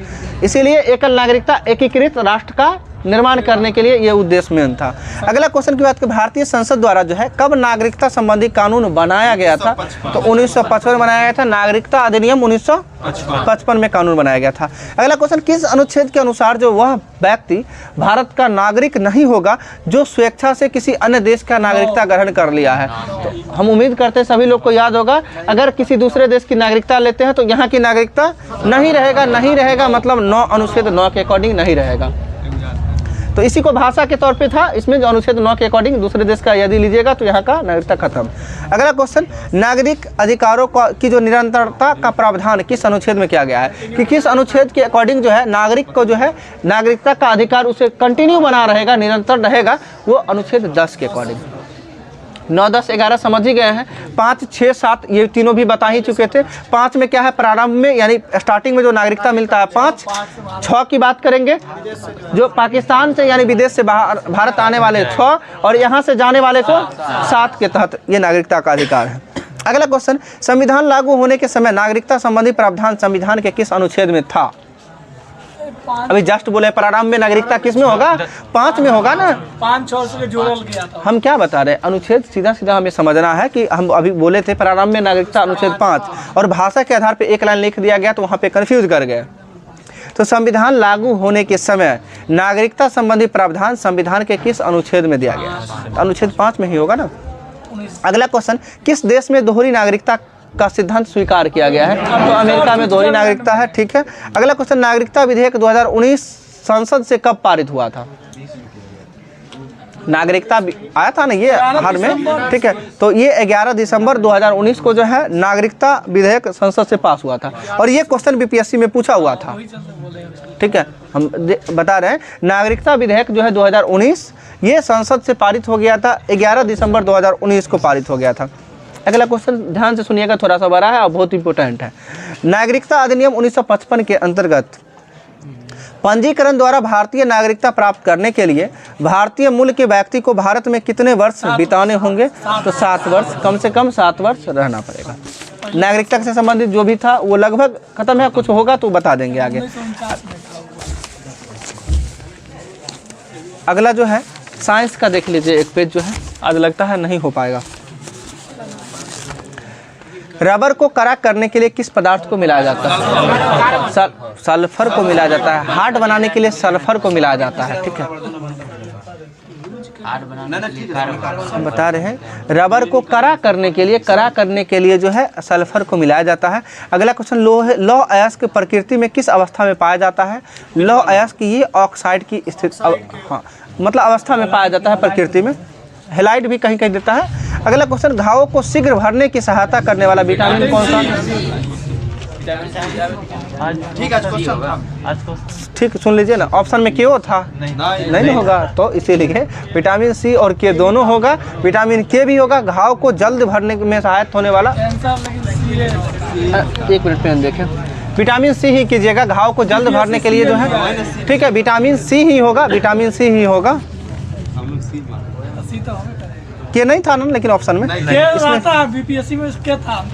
इसीलिए एकल नागरिकता एकीकृत राष्ट्र का निर्माण करने के लिए ये उद्देश्य में था। अगला क्वेश्चन की बात करें, भारतीय संसद द्वारा जो है कब नागरिकता संबंधी कानून बनाया गया था? तो 1955 में बनाया गया था, नागरिकता अधिनियम 1955 में कानून बनाया गया था। अगला क्वेश्चन, किस अनुच्छेद के अनुसार जो वह व्यक्ति भारत का नागरिक नहीं होगा जो स्वेच्छा से किसी अन्य देश का नागरिकता ग्रहण कर लिया है? तो हम उम्मीद करते हैं सभी लोग को याद होगा, अगर किसी दूसरे देश की नागरिकता लेते हैं तो यहाँ की नागरिकता नहीं रहेगा मतलब 9 अनुच्छेद 9 के अकॉर्डिंग नहीं रहेगा। तो इसी को भाषा के तौर पे था, इसमें जो अनुच्छेद 9 के अकॉर्डिंग दूसरे देश का यदि लीजिएगा तो यहाँ का नागरिकता खत्म। अगला क्वेश्चन, नागरिक अधिकारों की जो निरंतरता का प्रावधान किस अनुच्छेद में किया गया है? कि किस अनुच्छेद के अकॉर्डिंग जो है नागरिक को जो है नागरिकता का अधिकार उसे कंटिन्यू बना रहेगा, निरंतर रहेगा, वो अनुच्छेद 10 के अकॉर्डिंग। 9, 10, 11 समझ ही गए हैं। 5, 6, 7 ये तीनों भी बता ही चुके थे। 5 में क्या है? प्रारंभ में यानी स्टार्टिंग में जो नागरिकता मिलता है 5। 6 की बात करेंगे, जो पाकिस्तान से यानी विदेश से बाहर भारत आने वाले 6 और यहाँ से जाने वाले को 7 के तहत ये नागरिकता का अधिकार है। अगला क्वेश्चन, संविधान लागू होने के समय नागरिकता संबंधी प्रावधान संविधान के किस अनुच्छेद में था? अभी जस्ट बोले प्रारंभ में नागरिकता किस में होगा? 5 में होगा ना। 5-6 से जोड़ल गया था। हम क्या बता रहे हैं? अनुच्छेद सीधा सीधा हमें समझना है कि हम अभी बोले थे प्रारंभ में नागरिकता अनुच्छेद 5 और भाषा के आधार पे एक लाइन लिख दिया गया तो वहाँ पे कंफ्यूज कर गए। तो संविधान लागू होने के समय नागरिकता संबंधी प्रावधान संविधान के किस अनुच्छेद में दिया गया? अनुच्छेद 5 में ही होगा ना। अगला क्वेश्चन, किस देश में दोहरी नागरिकता का सिद्धांत स्वीकार किया गया है? तो अमेरिका में दोहरी नागरिकता है, ठीक है। अगला क्वेश्चन, नागरिकता विधेयक 2019 संसद से कब पारित हुआ था? नागरिकता आया था ना ये हाल में, ठीक है। तो ये 11 दिसंबर 2019 को जो है नागरिकता विधेयक संसद से पास हुआ था और ये क्वेश्चन बीपीएससी में पूछा हुआ था, ठीक है। हम बता रहे हैं नागरिकता विधेयक जो है 2019 ये संसद से पारित हो गया था, 11 दिसंबर 2019 को पारित हो गया था। अगला क्वेश्चन ध्यान से सुनिएगा, थोड़ा सा बड़ा है और बहुत इंपॉर्टेंट है। नागरिकता अधिनियम 1955 के अंतर्गत पंजीकरण द्वारा भारतीय नागरिकता प्राप्त करने के लिए भारतीय मूल के व्यक्ति को भारत में कितने वर्ष बिताने होंगे? तो 7 वर्ष, कम से कम 7 वर्ष रहना पड़ेगा। नागरिकता से संबंधित जो भी था वो लगभग खत्म है, कुछ होगा तो बता देंगे आगे। अगला जो है साइंस का देख लीजिए, एक पेज जो है आज लगता है नहीं हो पाएगा। रबर को कड़ा करने के लिए किस पदार्थ को मिलाया जाता है? सल्फर को मिलाया जाता है। हार्ड बनाने के लिए सल्फर को मिलाया जाता है, ठीक है। हम बता रहे हैं रबर को कड़ा करने के लिए जो है सल्फर को मिलाया जाता है। अगला क्वेश्चन, लौह अयस्क प्रकृति में किस अवस्था में पाया जाता है? लौह अयस्क ये ऑक्साइड की स्थिति मतलब अवस्था में पाया जाता है प्रकृति में। हेलाइड भी कहीं कहीं देता है। अगला क्वेश्चन, घावों को शीघ्र भरने की सहायता करने वाला विटामिन कौन सा? ठीक, सुन लीजिए ना, ऑप्शन में क्यों था? नहीं होगा, तो इसीलिए विटामिन सी और के दोनों होगा। विटामिन के भी होगा। घाव को जल्द भरने में सहायक होने वाला, एक मिनट पेन देखें, विटामिन सी ही कीजिएगा। घाव को जल्द भरने के लिए जो है, ठीक है, विटामिन सी ही होगा, विटामिन सी ही होगा। के नहीं था ना लेकिन ऑप्शन में बीपीएससी में क्या था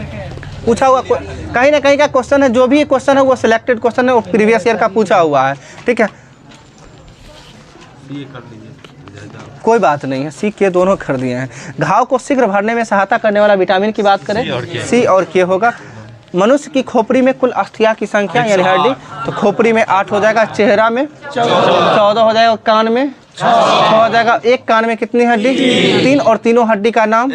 पूछा हुआ, कहीं ना कहीं का क्वेश्चन है। जो भी क्वेश्चन है वो सिलेक्टेड क्वेश्चन है, वो प्रीवियस ईयर का पूछा हुआ है, ठीक है। कोई बात नहीं है, सी के दोनों कर दिए हैं। घाव को शीघ्र भरने में सहायता करने वाला विटामिन की बात करें, सी और के होगा। मनुष्य की खोपड़ी में कुल अस्थियां की संख्या यानी हड्डी, तो खोपड़ी में 8 हो जाएगा, चेहरा में 14 हो जाएगा, कान में 6 हो जाएगा। एक कान में कितनी हड्डी? 3, और तीनों हड्डी का नाम?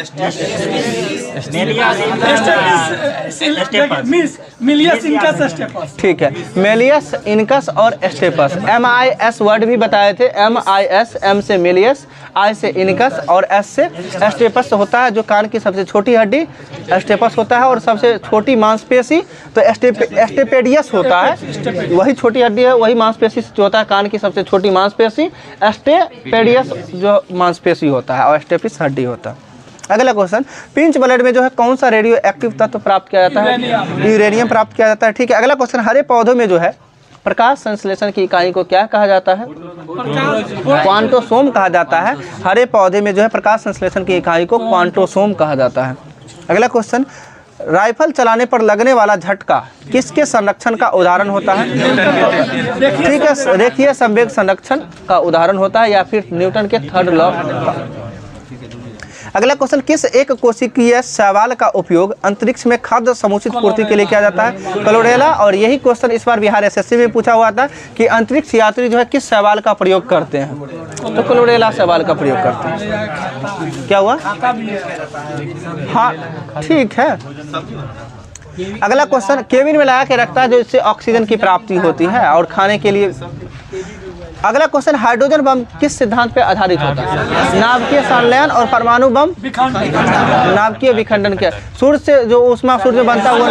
ठीक है, मेलियस, इनकस और स्टेपस। MIS वर्ड भी बताए थे। MIS, M से मेलियस, I से इनकस और S से स्टेपस होता है जो कान की सबसे छोटी हड्डी स्टेपस होता है, और सबसे छोटी मांसपेशी तो स्टेपेडियस होता है। वही छोटी हड्डी है, वही मांसपेशी जो होता है कान की सबसे छोटी मांसपेशी स्टेपेडियस जो मांसपेशी होता है, और स्टेपिस हड्डी होता है। अगला क्वेश्चन, पिंच ब्लड में जो है कौन सा रेडियो एक्टिव तत्व प्राप्त किया जाता है? यूरेनियम प्राप्त किया जाता है, ठीक है। अगला क्वेश्चन, हरे पौधों में जो है प्रकाश संश्लेषण की इकाई को क्या कहा जाता है? क्वांटोसोम कहा जाता है। हरे पौधे में जो है प्रकाश संश्लेषण की इकाई को क्वांटोसोम कहा जाता है। अगला क्वेश्चन, राइफल चलाने पर लगने वाला झटका किसके संरक्षण का उदाहरण होता है? ठीक है, रेखीय संवेग संरक्षण का उदाहरण होता है, या फिर न्यूटन के थर्ड लॉ। अगला क्वेश्चन, किस एक कोशिकीय शैवाल का उपयोग अंतरिक्ष में खाद्य समुचित पूर्ति के लिए किया जाता है? क्लोरेला। और यही क्वेश्चन इस बार बिहार SSC में पूछा हुआ था कि अंतरिक्ष यात्री जो है किस शैवाल का प्रयोग करते हैं, तो क्लोरेला शैवाल का प्रयोग करते हैं। क्या हुआ? हाँ, ठीक है। अगला क्वेश्चन, केबिन में लगा के रखता है जो इससे ऑक्सीजन की प्राप्ति होती है और खाने के लिए। अगला क्वेश्चन, हाइड्रोजन बम किस सिद्धांत पर आधारित होता है? नाभिकीय संलयन और परमाणु बम नाभिकीय विखंडन के। सूर्य से जो ऊष्मा सूर्य में बनता है वो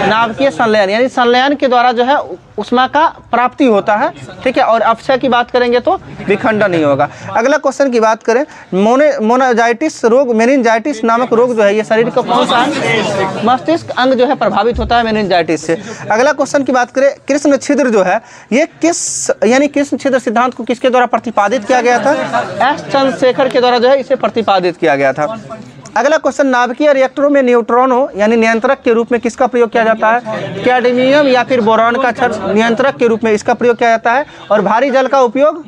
नाभिकीय संलयन, यानी संलयन के द्वारा जो है ऊष्मा का प्राप्ति होता है, ठीक है। और अपक्षय की बात करेंगे तो विखंडन नहीं होगा। अगला क्वेश्चन की बात करें, मोनाजाइटिस रोग, मेनिंजाइटिस नामक रोग जो है ये शरीर का कौन सा मस्तिष्क अंग जो है प्रभावित होता है मेनिंजाइटिस से। अगला क्वेश्चन की बात करें, कृष्ण छिद्र जो है ये किस यानी कृष्ण छिद्र सिद्धांत को किसके द्वारा प्रतिपादित किया गया था? S चंद्रशेखर के द्वारा जो है इसे प्रतिपादित किया गया था। अगला क्वेश्चन, नाभिकीय रिएक्टरों में न्यूट्रॉनों यानी नियंत्रक के रूप में किसका प्रयोग किया जाता है? कैडमियम या फिर बोरॉन का क्षार नियंत्रक के रूप में इसका प्रयोग किया जाता है। और भारी जल का उपयोग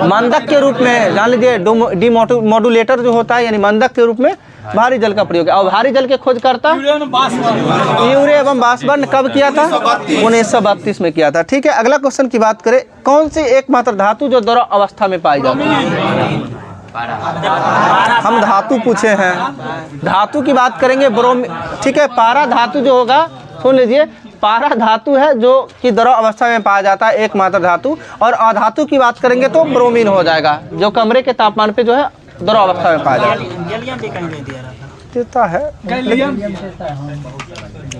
मंदक के रूप में, जान लीजिए डीमोडुलेटर जो होता है यानी मंदक के रूप में भारी जल का प्रयोग है। और भारी जल के खोजकर्ता यूरे एवं बाष्पन कब किया था? 1932 में किया था, ठीक है। अगला क्वेश्चन की बात करें, कौन सी एकमात्र धातु जो द्रव अवस्था में पाई जाती है? हम धातु पूछे हैं, धातु की बात करेंगे ब्रोमीन, ठीक है। पारा धातु जो होगा, सुन लीजिए, पारा धातु है जो कि द्रव अवस्था में पाया जाता है, एकमात्र धातु। और अधातु की बात करेंगे तो ब्रोमीन हो जाएगा, जो कमरे के तापमान पे जो है द्रव अवस्था में पाया जाता है।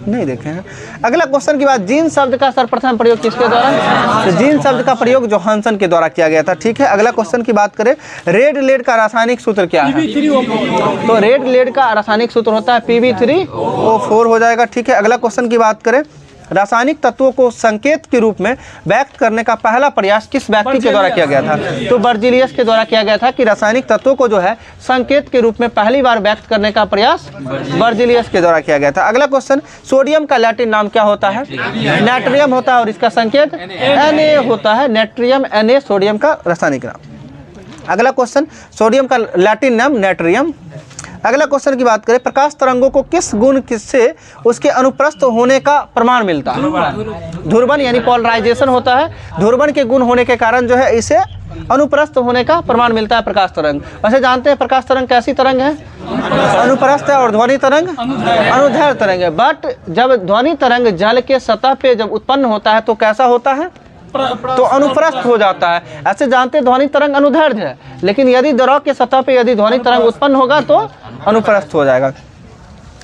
नहीं देखे हैं। अगला क्वेश्चन की बात, जीन शब्द का सर्वप्रथम प्रयोग किसके द्वारा? तो जीन शब्द का प्रयोग जोहानसन के द्वारा किया गया था, ठीक है। अगला क्वेश्चन की बात करें, रेड लेड का रासायनिक सूत्र क्या है? तो रेड लेड का रासायनिक सूत्र होता है Pb3O4 हो जाएगा, ठीक है। अगला क्वेश्चन की बात करें, रासायनिक तत्वों को संकेत के रूप में व्यक्त करने का पहला प्रयास किस व्यक्ति के द्वारा किया गया था? तो बर्जिलियस के द्वारा किया गया था कि रासायनिक तत्वों को जो है संकेत के रूप में पहली बार व्यक्त करने का प्रयास बर्जिलियस के द्वारा किया गया था। अगला क्वेश्चन, सोडियम का लैटिन नाम क्या होता है? नाइट्रियम होता है, और इसका संकेत Na होता है। नाइट्रियम Na सोडियम का रासायनिक नाम। अगला क्वेश्चन, सोडियम का लैटिन नाम नेट्रियम। अगला क्वेश्चन की बात करें, प्रकाश तरंगों को किस गुण किससे उसके अनुप्रस्थ होने का प्रमाण मिलता है? ध्रुवन यानी पोलराइजेशन होता है। ध्रुवन के गुण होने के कारण जो है इसे अनुप्रस्थ होने का प्रमाण मिलता है प्रकाश तरंग। वैसे जानते हैं प्रकाश तरंग कैसी तरंग है? अनुप्रस्थ है। और ध्वनि तरंग अनुदैर्घ्य तरंग है। बट जब ध्वनि तरंग जल के सतह पे जब उत्पन्न होता है तो कैसा होता है? तो अनुप्रस्थ हो जाता है। ऐसे जानते हैं ध्वनि तरंग अनुदैर्घ्य है, लेकिन यदि द्रव के सतह पे यदि ध्वनि तरंग उत्पन्न होगा तो अनुप्रस्थ हो जाएगा।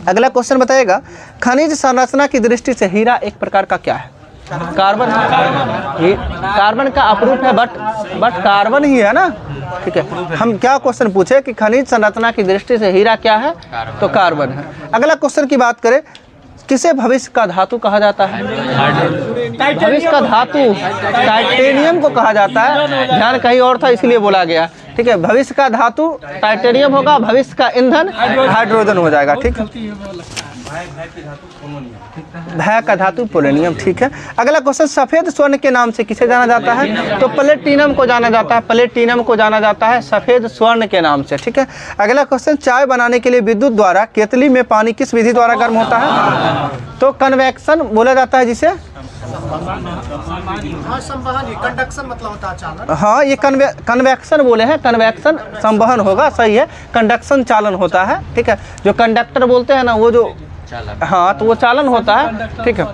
अगला क्वेश्चन बताएगा, खनिज संरचना की दृष्टि से हीरा एक प्रकार का क्या है? कार्बन। कार्बन का अपरूप है, बट कार्बन ही है ना। ठीक है, हम क्या क्वेश्चन पूछे कि खनिज संरचना की दृष्टि से हीरा क्या है? तो कार्बन है। अगला क्वेश्चन की बात करें, किसे भविष्य का धातु कहा जाता है? भविष्य का धातु टाइटेनियम को कहा जाता है। ध्यान कहीं और था इसलिए बोला गया। ठीक है, भविष्य का धातु टाइटेनियम होगा, भविष्य का ईंधन हाइड्रोजन हो जाएगा। ठीक है, भय का धातु पोलोनियम। ठीक है, अगला क्वेश्चन, सफेद स्वर्ण के नाम से किसे जाना जाता है? तो प्लेटिनम को जाना जाता है। प्लेटिनम को जाना जाता है सफेद स्वर्ण के नाम से। ठीक है, अगला क्वेश्चन, चाय बनाने के लिए विद्युत द्वारा केतली में पानी किस विधि द्वारा गर्म होता है? तो कन्वेक्शन बोला जाता है जिसे। कंडक्शन मतलब होता है चालन। हाँ, ये कन्वेक्शन बोले हैं, कन्वेक्शन संवहन होगा, सही है। कंडक्शन चालन होता है। ठीक है, जो कंडक्टर बोलते हैं ना वो जो, हाँ तो वो चालन होता है। ठीक है,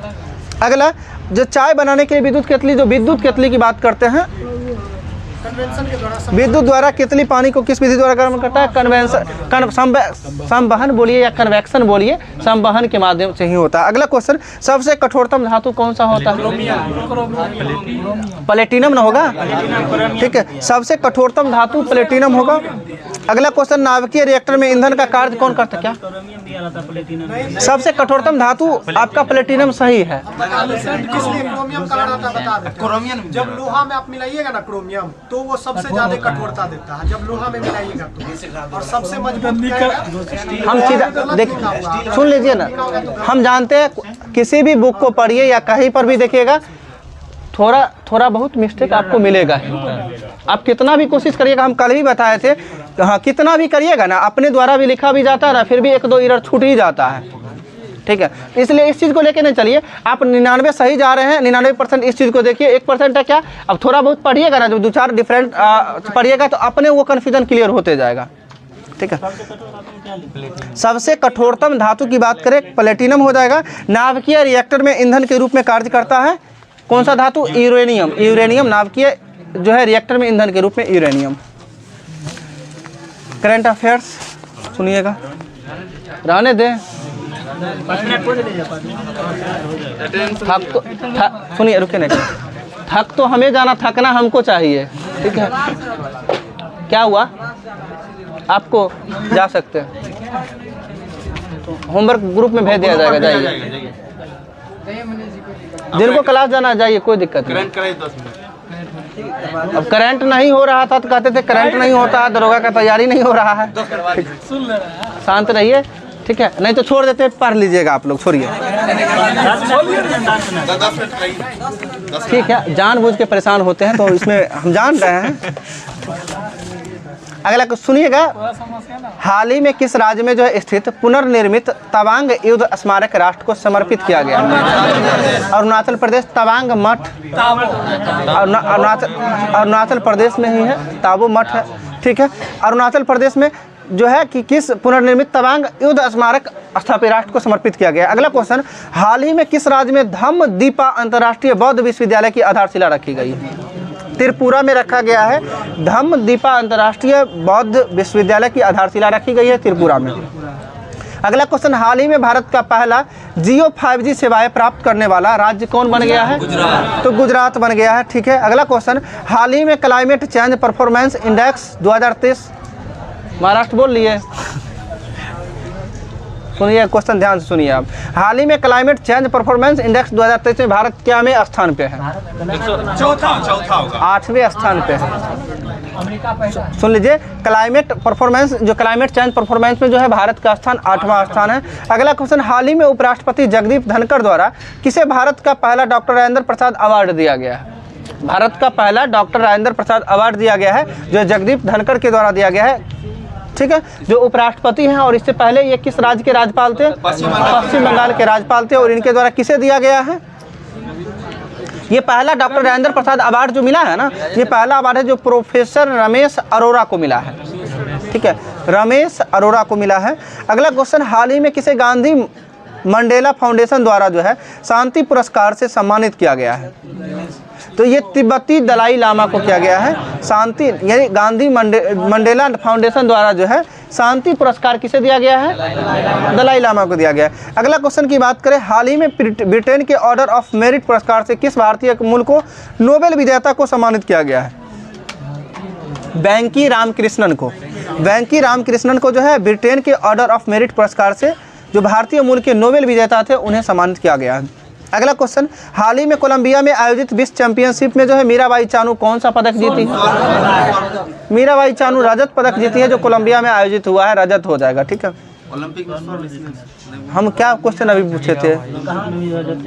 अगला जो चाय बनाने के लिए विद्युत केतली, जो विद्युत केतली की बात करते हैं, विद्युत द्वारा केतली पानी को किस विधि द्वारा गर्म करता है? संवहन बोलिए या कन्वेक्शन बोलिए, संवहन के माध्यम से ही होता है। अगला क्वेश्चन, सबसे कठोरतम धातु कौन सा होता है? प्लेटिनम ना होगा। ठीक है, सबसे कठोरतम धातु प्लेटिनम होगा। अगला क्वेश्चन, नाभिकीय रिएक्टर में ईंधन का कार्य कौन करता है? क्या सबसे कठोरतम धातु आपका प्लेटिनम सही है। क्रोमियम कहा जाता है, बता दें। क्रोमियम जब लोहा में आप मिलाइएगा ना क्रोमियम, तो वो सबसे ज्यादा कठोरता देता है जब लोहा में मिलाइएगा तो, और सबसे मजबूत। हम सीधा देख सुन लीजिए ना, हम जानते हैं किसी भी बुक को पढ़िए या कहीं पर भी देखिएगा, थोड़ा बहुत मिस्टेक आपको मिलेगा। आप कितना भी कोशिश करिएगा, हम कल ही बताए थे, हाँ कितना भी करिएगा ना, अपने द्वारा भी लिखा भी जाता है ना, फिर भी एक दो एरर छूट ही जाता है। ठीक है, इसलिए इस चीज़ को लेके नहीं चलिए। आप 99 सही जा रहे हैं, 99% इस चीज़ को देखिए, 1% है क्या। अब थोड़ा बहुत पढ़िएगा ना, जब दो चार डिफरेंट पढ़िएगा तो अपने वो कन्फ्यूजन क्लियर होते जाएगा। ठीक है, सबसे कठोरतम धातु की बात करें प्लेटिनम हो जाएगा। नाभिकीय रिएक्टर में ईंधन के रूप में कार्य करता है कौन सा धातु? यूरेनियम। यूरेनियम नाभिकीय जो है रिएक्टर में ईंधन के रूप में यूरेनियम। करंट अफेयर्स सुनिएगा, रहने दें। सुनिए, रुके नहीं, थक तो हमें जाना, थकना हमको चाहिए। ठीक है, क्या हुआ? आपको जा सकते हैं, होमवर्क ग्रुप में भेज दिया जाएगा, जाइए। जिनको क्लास जाना जाइए, कोई दिक्कत नहीं। अब करंट नहीं हो रहा था तो कहते थे करंट नहीं होता है, दरोगा का तैयारी नहीं हो रहा है। शांत रहिए। ठीक है, नहीं तो छोड़ देते, पढ़ लीजिएगा आप लोग, छोड़िए। ठीक है, जानबूझ के परेशान होते हैं तो इसमें हम जान रहे हैं। अगला कुछ सुनिएगा, हाल ही में किस राज्य में जो है स्थित पुनर्निर्मित तवांग युद्ध स्मारक राष्ट्र को समर्पित किया गया? अरुणाचल प्रदेश, तवांग मठ अरुणाचल प्रदेश में ही है, ताबो मठ है। ठीक है, अरुणाचल प्रदेश में जो है कि किस पुनर्निर्मित तवांग युद्ध स्मारक स्थापित राष्ट्र को समर्पित किया गया। अगला क्वेश्चन, हाल ही में किस राज्य में धम्मदीपा अंतर्राष्ट्रीय बौद्ध विश्वविद्यालय की आधारशिला रखी गई? त्रिपुरा में रखा गया है। धम्मदीपा अंतर्राष्ट्रीय बौद्ध विश्वविद्यालय की आधारशिला रखी गई है त्रिपुरा में। अगला क्वेश्चन, हाल ही में भारत का पहला जियो 5G सेवाएं प्राप्त करने वाला राज्य कौन बन गया है? तो गुजरात बन गया है। ठीक है, अगला क्वेश्चन, हाल ही में climate change performance index 2023 Maharashtra बोल लिए। सुनिए क्वेश्चन ध्यान से सुनिए आप। हाल ही में क्लाइमेट चेंज परफॉर्मेंस इंडेक्स 2023 में भारत क्या में स्थान पे है? चौथा होगा, 8वें स्थान पे है। सुन लीजिए, क्लाइमेट परफॉर्मेंस, जो क्लाइमेट चेंज परफॉर्मेंस में जो है भारत का स्थान 8वां स्थान है। अगला क्वेश्चन, हाल ही में उपराष्ट्रपति जगदीप धनखड़ द्वारा किसे भारत का पहला डॉक्टर राजेंद्र प्रसाद अवार्ड दिया गया है? भारत का पहला डॉक्टर राजेंद्र प्रसाद अवार्ड दिया गया है, जो जगदीप धनखड़ के द्वारा दिया गया है, ठीक है, जो उपराष्ट्रपति हैं। और इससे पहले ये किस राज्य के राज्यपाल थे? पश्चिम बंगाल के राज्यपाल थे। और इनके द्वारा किसे दिया गया है? ये पहला डॉक्टर राजेंद्र प्रसाद अवार्ड जो मिला है ना, ये पहला अवार्ड है जो प्रोफेसर रमेश अरोड़ा को मिला है, ठीक है, रमेश अरोड़ा को मिला है। अगला क्वेश्चन, हाल ही में किसे गांधी मंडेला फाउंडेशन द्वारा जो है शांति पुरस्कार से सम्मानित किया गया है? तो ये तिब्बती दलाई लामा को किया गया है शांति, यानी गांधी मंडेला फाउंडेशन द्वारा जो है शांति पुरस्कार किसे दिया गया है? दलाई लामा को दिया गया है। अगला क्वेश्चन की बात करें, हाल ही में ब्रिटेन के ऑर्डर ऑफ मेरिट पुरस्कार से किस भारतीय मूल को नोबेल विजेता को सम्मानित किया गया है? वेंकी रामकृष्णन को। वेंकी रामकृष्णन को जो है ब्रिटेन के ऑर्डर ऑफ मेरिट पुरस्कार से जो भारतीय मूल के नोबेल विजेता थे उन्हें सम्मानित किया गया है। अगला क्वेश्चन, हाल ही में कोलंबिया में आयोजित विश्व चैंपियनशिप में जो है मीराबाई चानू कौन सा पदक जीती? मीराबाई चानू रजत पदक जीती है, जो कोलंबिया में आयोजित हुआ है, रजत हो जाएगा, ठीक है। ओलंपिक हम क्या क्वेश्चन अभी पूछे थे?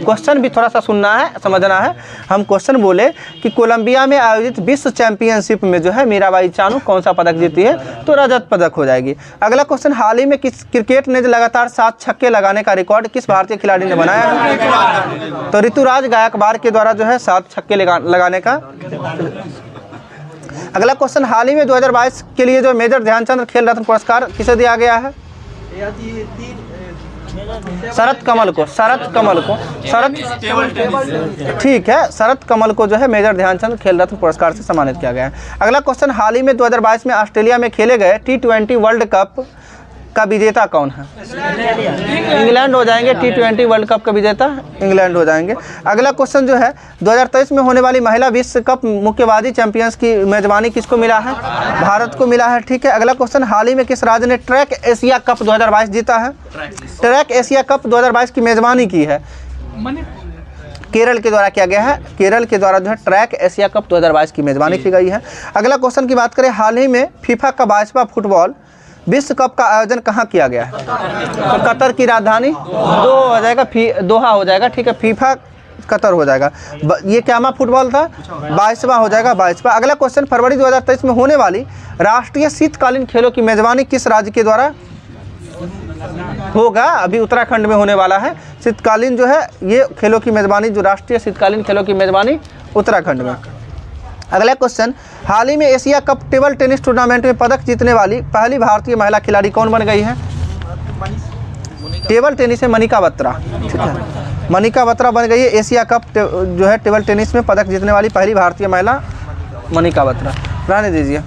क्वेश्चन भी थोड़ा सा सुनना है, समझना है। हम क्वेश्चन बोले कि कोलंबिया में आयोजित विश्व चैंपियनशिप में जो है मीराबाई चानू कौन सा पदक जीती है? तो रजत पदक हो जाएगी। अगला क्वेश्चन, हाल ही में किस क्रिकेट ने लगातार 7 छक्के लगाने का रिकॉर्ड किस भारतीय खिलाड़ी ने बनाया है? तो ऋतुराज गायकवाड़ के द्वारा जो है 7 छक्के लगाने का। अगला क्वेश्चन, हाल ही में 2022 के लिए जो मेजर ध्यानचंद खेल रत्न पुरस्कार किसे दिया गया है? शरद कमल को। ठीक है, शरद कमल को जो है मेजर ध्यानचंद खेल रत्न पुरस्कार से सम्मानित किया गया है। अगला क्वेश्चन, हाल ही में 2022 में ऑस्ट्रेलिया में खेले गए T20 वर्ल्ड कप का विजेता कौन है? इंग्लैंड हो जाएंगे। T20 वर्ल्ड कप का विजेता इंग्लैंड हो जाएंगे। अगला क्वेश्चन जो है, 2023 में होने वाली महिला विश्व कप मुक्केबाजी चैंपियंस की मेजबानी किसको मिला है? भारत को मिला है, ठीक है। अगला क्वेश्चन, हाल ही में किस राज्य ने ट्रैक एशिया कप 2022 जीता है? ट्रैक एशिया कप 2022 की मेजबानी की है, केरल के द्वारा किया गया है। केरल के द्वारा जो है ट्रैक एशिया कप 2022 की मेजबानी की गई है। अगला क्वेश्चन की बात करें, हाल ही में फीफा का 22वां फुटबॉल विश्व कप का आयोजन कहाँ किया गया है? तो कतर की राजधानी दोहा हो जाएगा, ठीक है, फीफा कतर हो जाएगा। ये क्यामा फुटबॉल था, 22वां हो जाएगा, 22वां। अगला क्वेश्चन, फरवरी 2023 में होने वाली राष्ट्रीय शीतकालीन खेलों की मेजबानी किस राज्य के द्वारा होगा? अभी उत्तराखंड में होने वाला है शीतकालीन जो है ये खेलों की मेजबानी, जो राष्ट्रीय शीतकालीन खेलों की मेजबानी उत्तराखंड में। अगला क्वेश्चन, हाल ही में Asia cup table tennis tournament में पदक जीतने वाली पहली भारतीय महिला खिलाड़ी कौन बन गई है? टेबल टेनिस में मनिका बत्रा, ठीक है, मनिका बत्रा बन गई है एशिया कप जो है टेबल टेनिस में पदक जीतने वाली पहली भारतीय महिला, मनिका बत्रा। रहने दीजिए।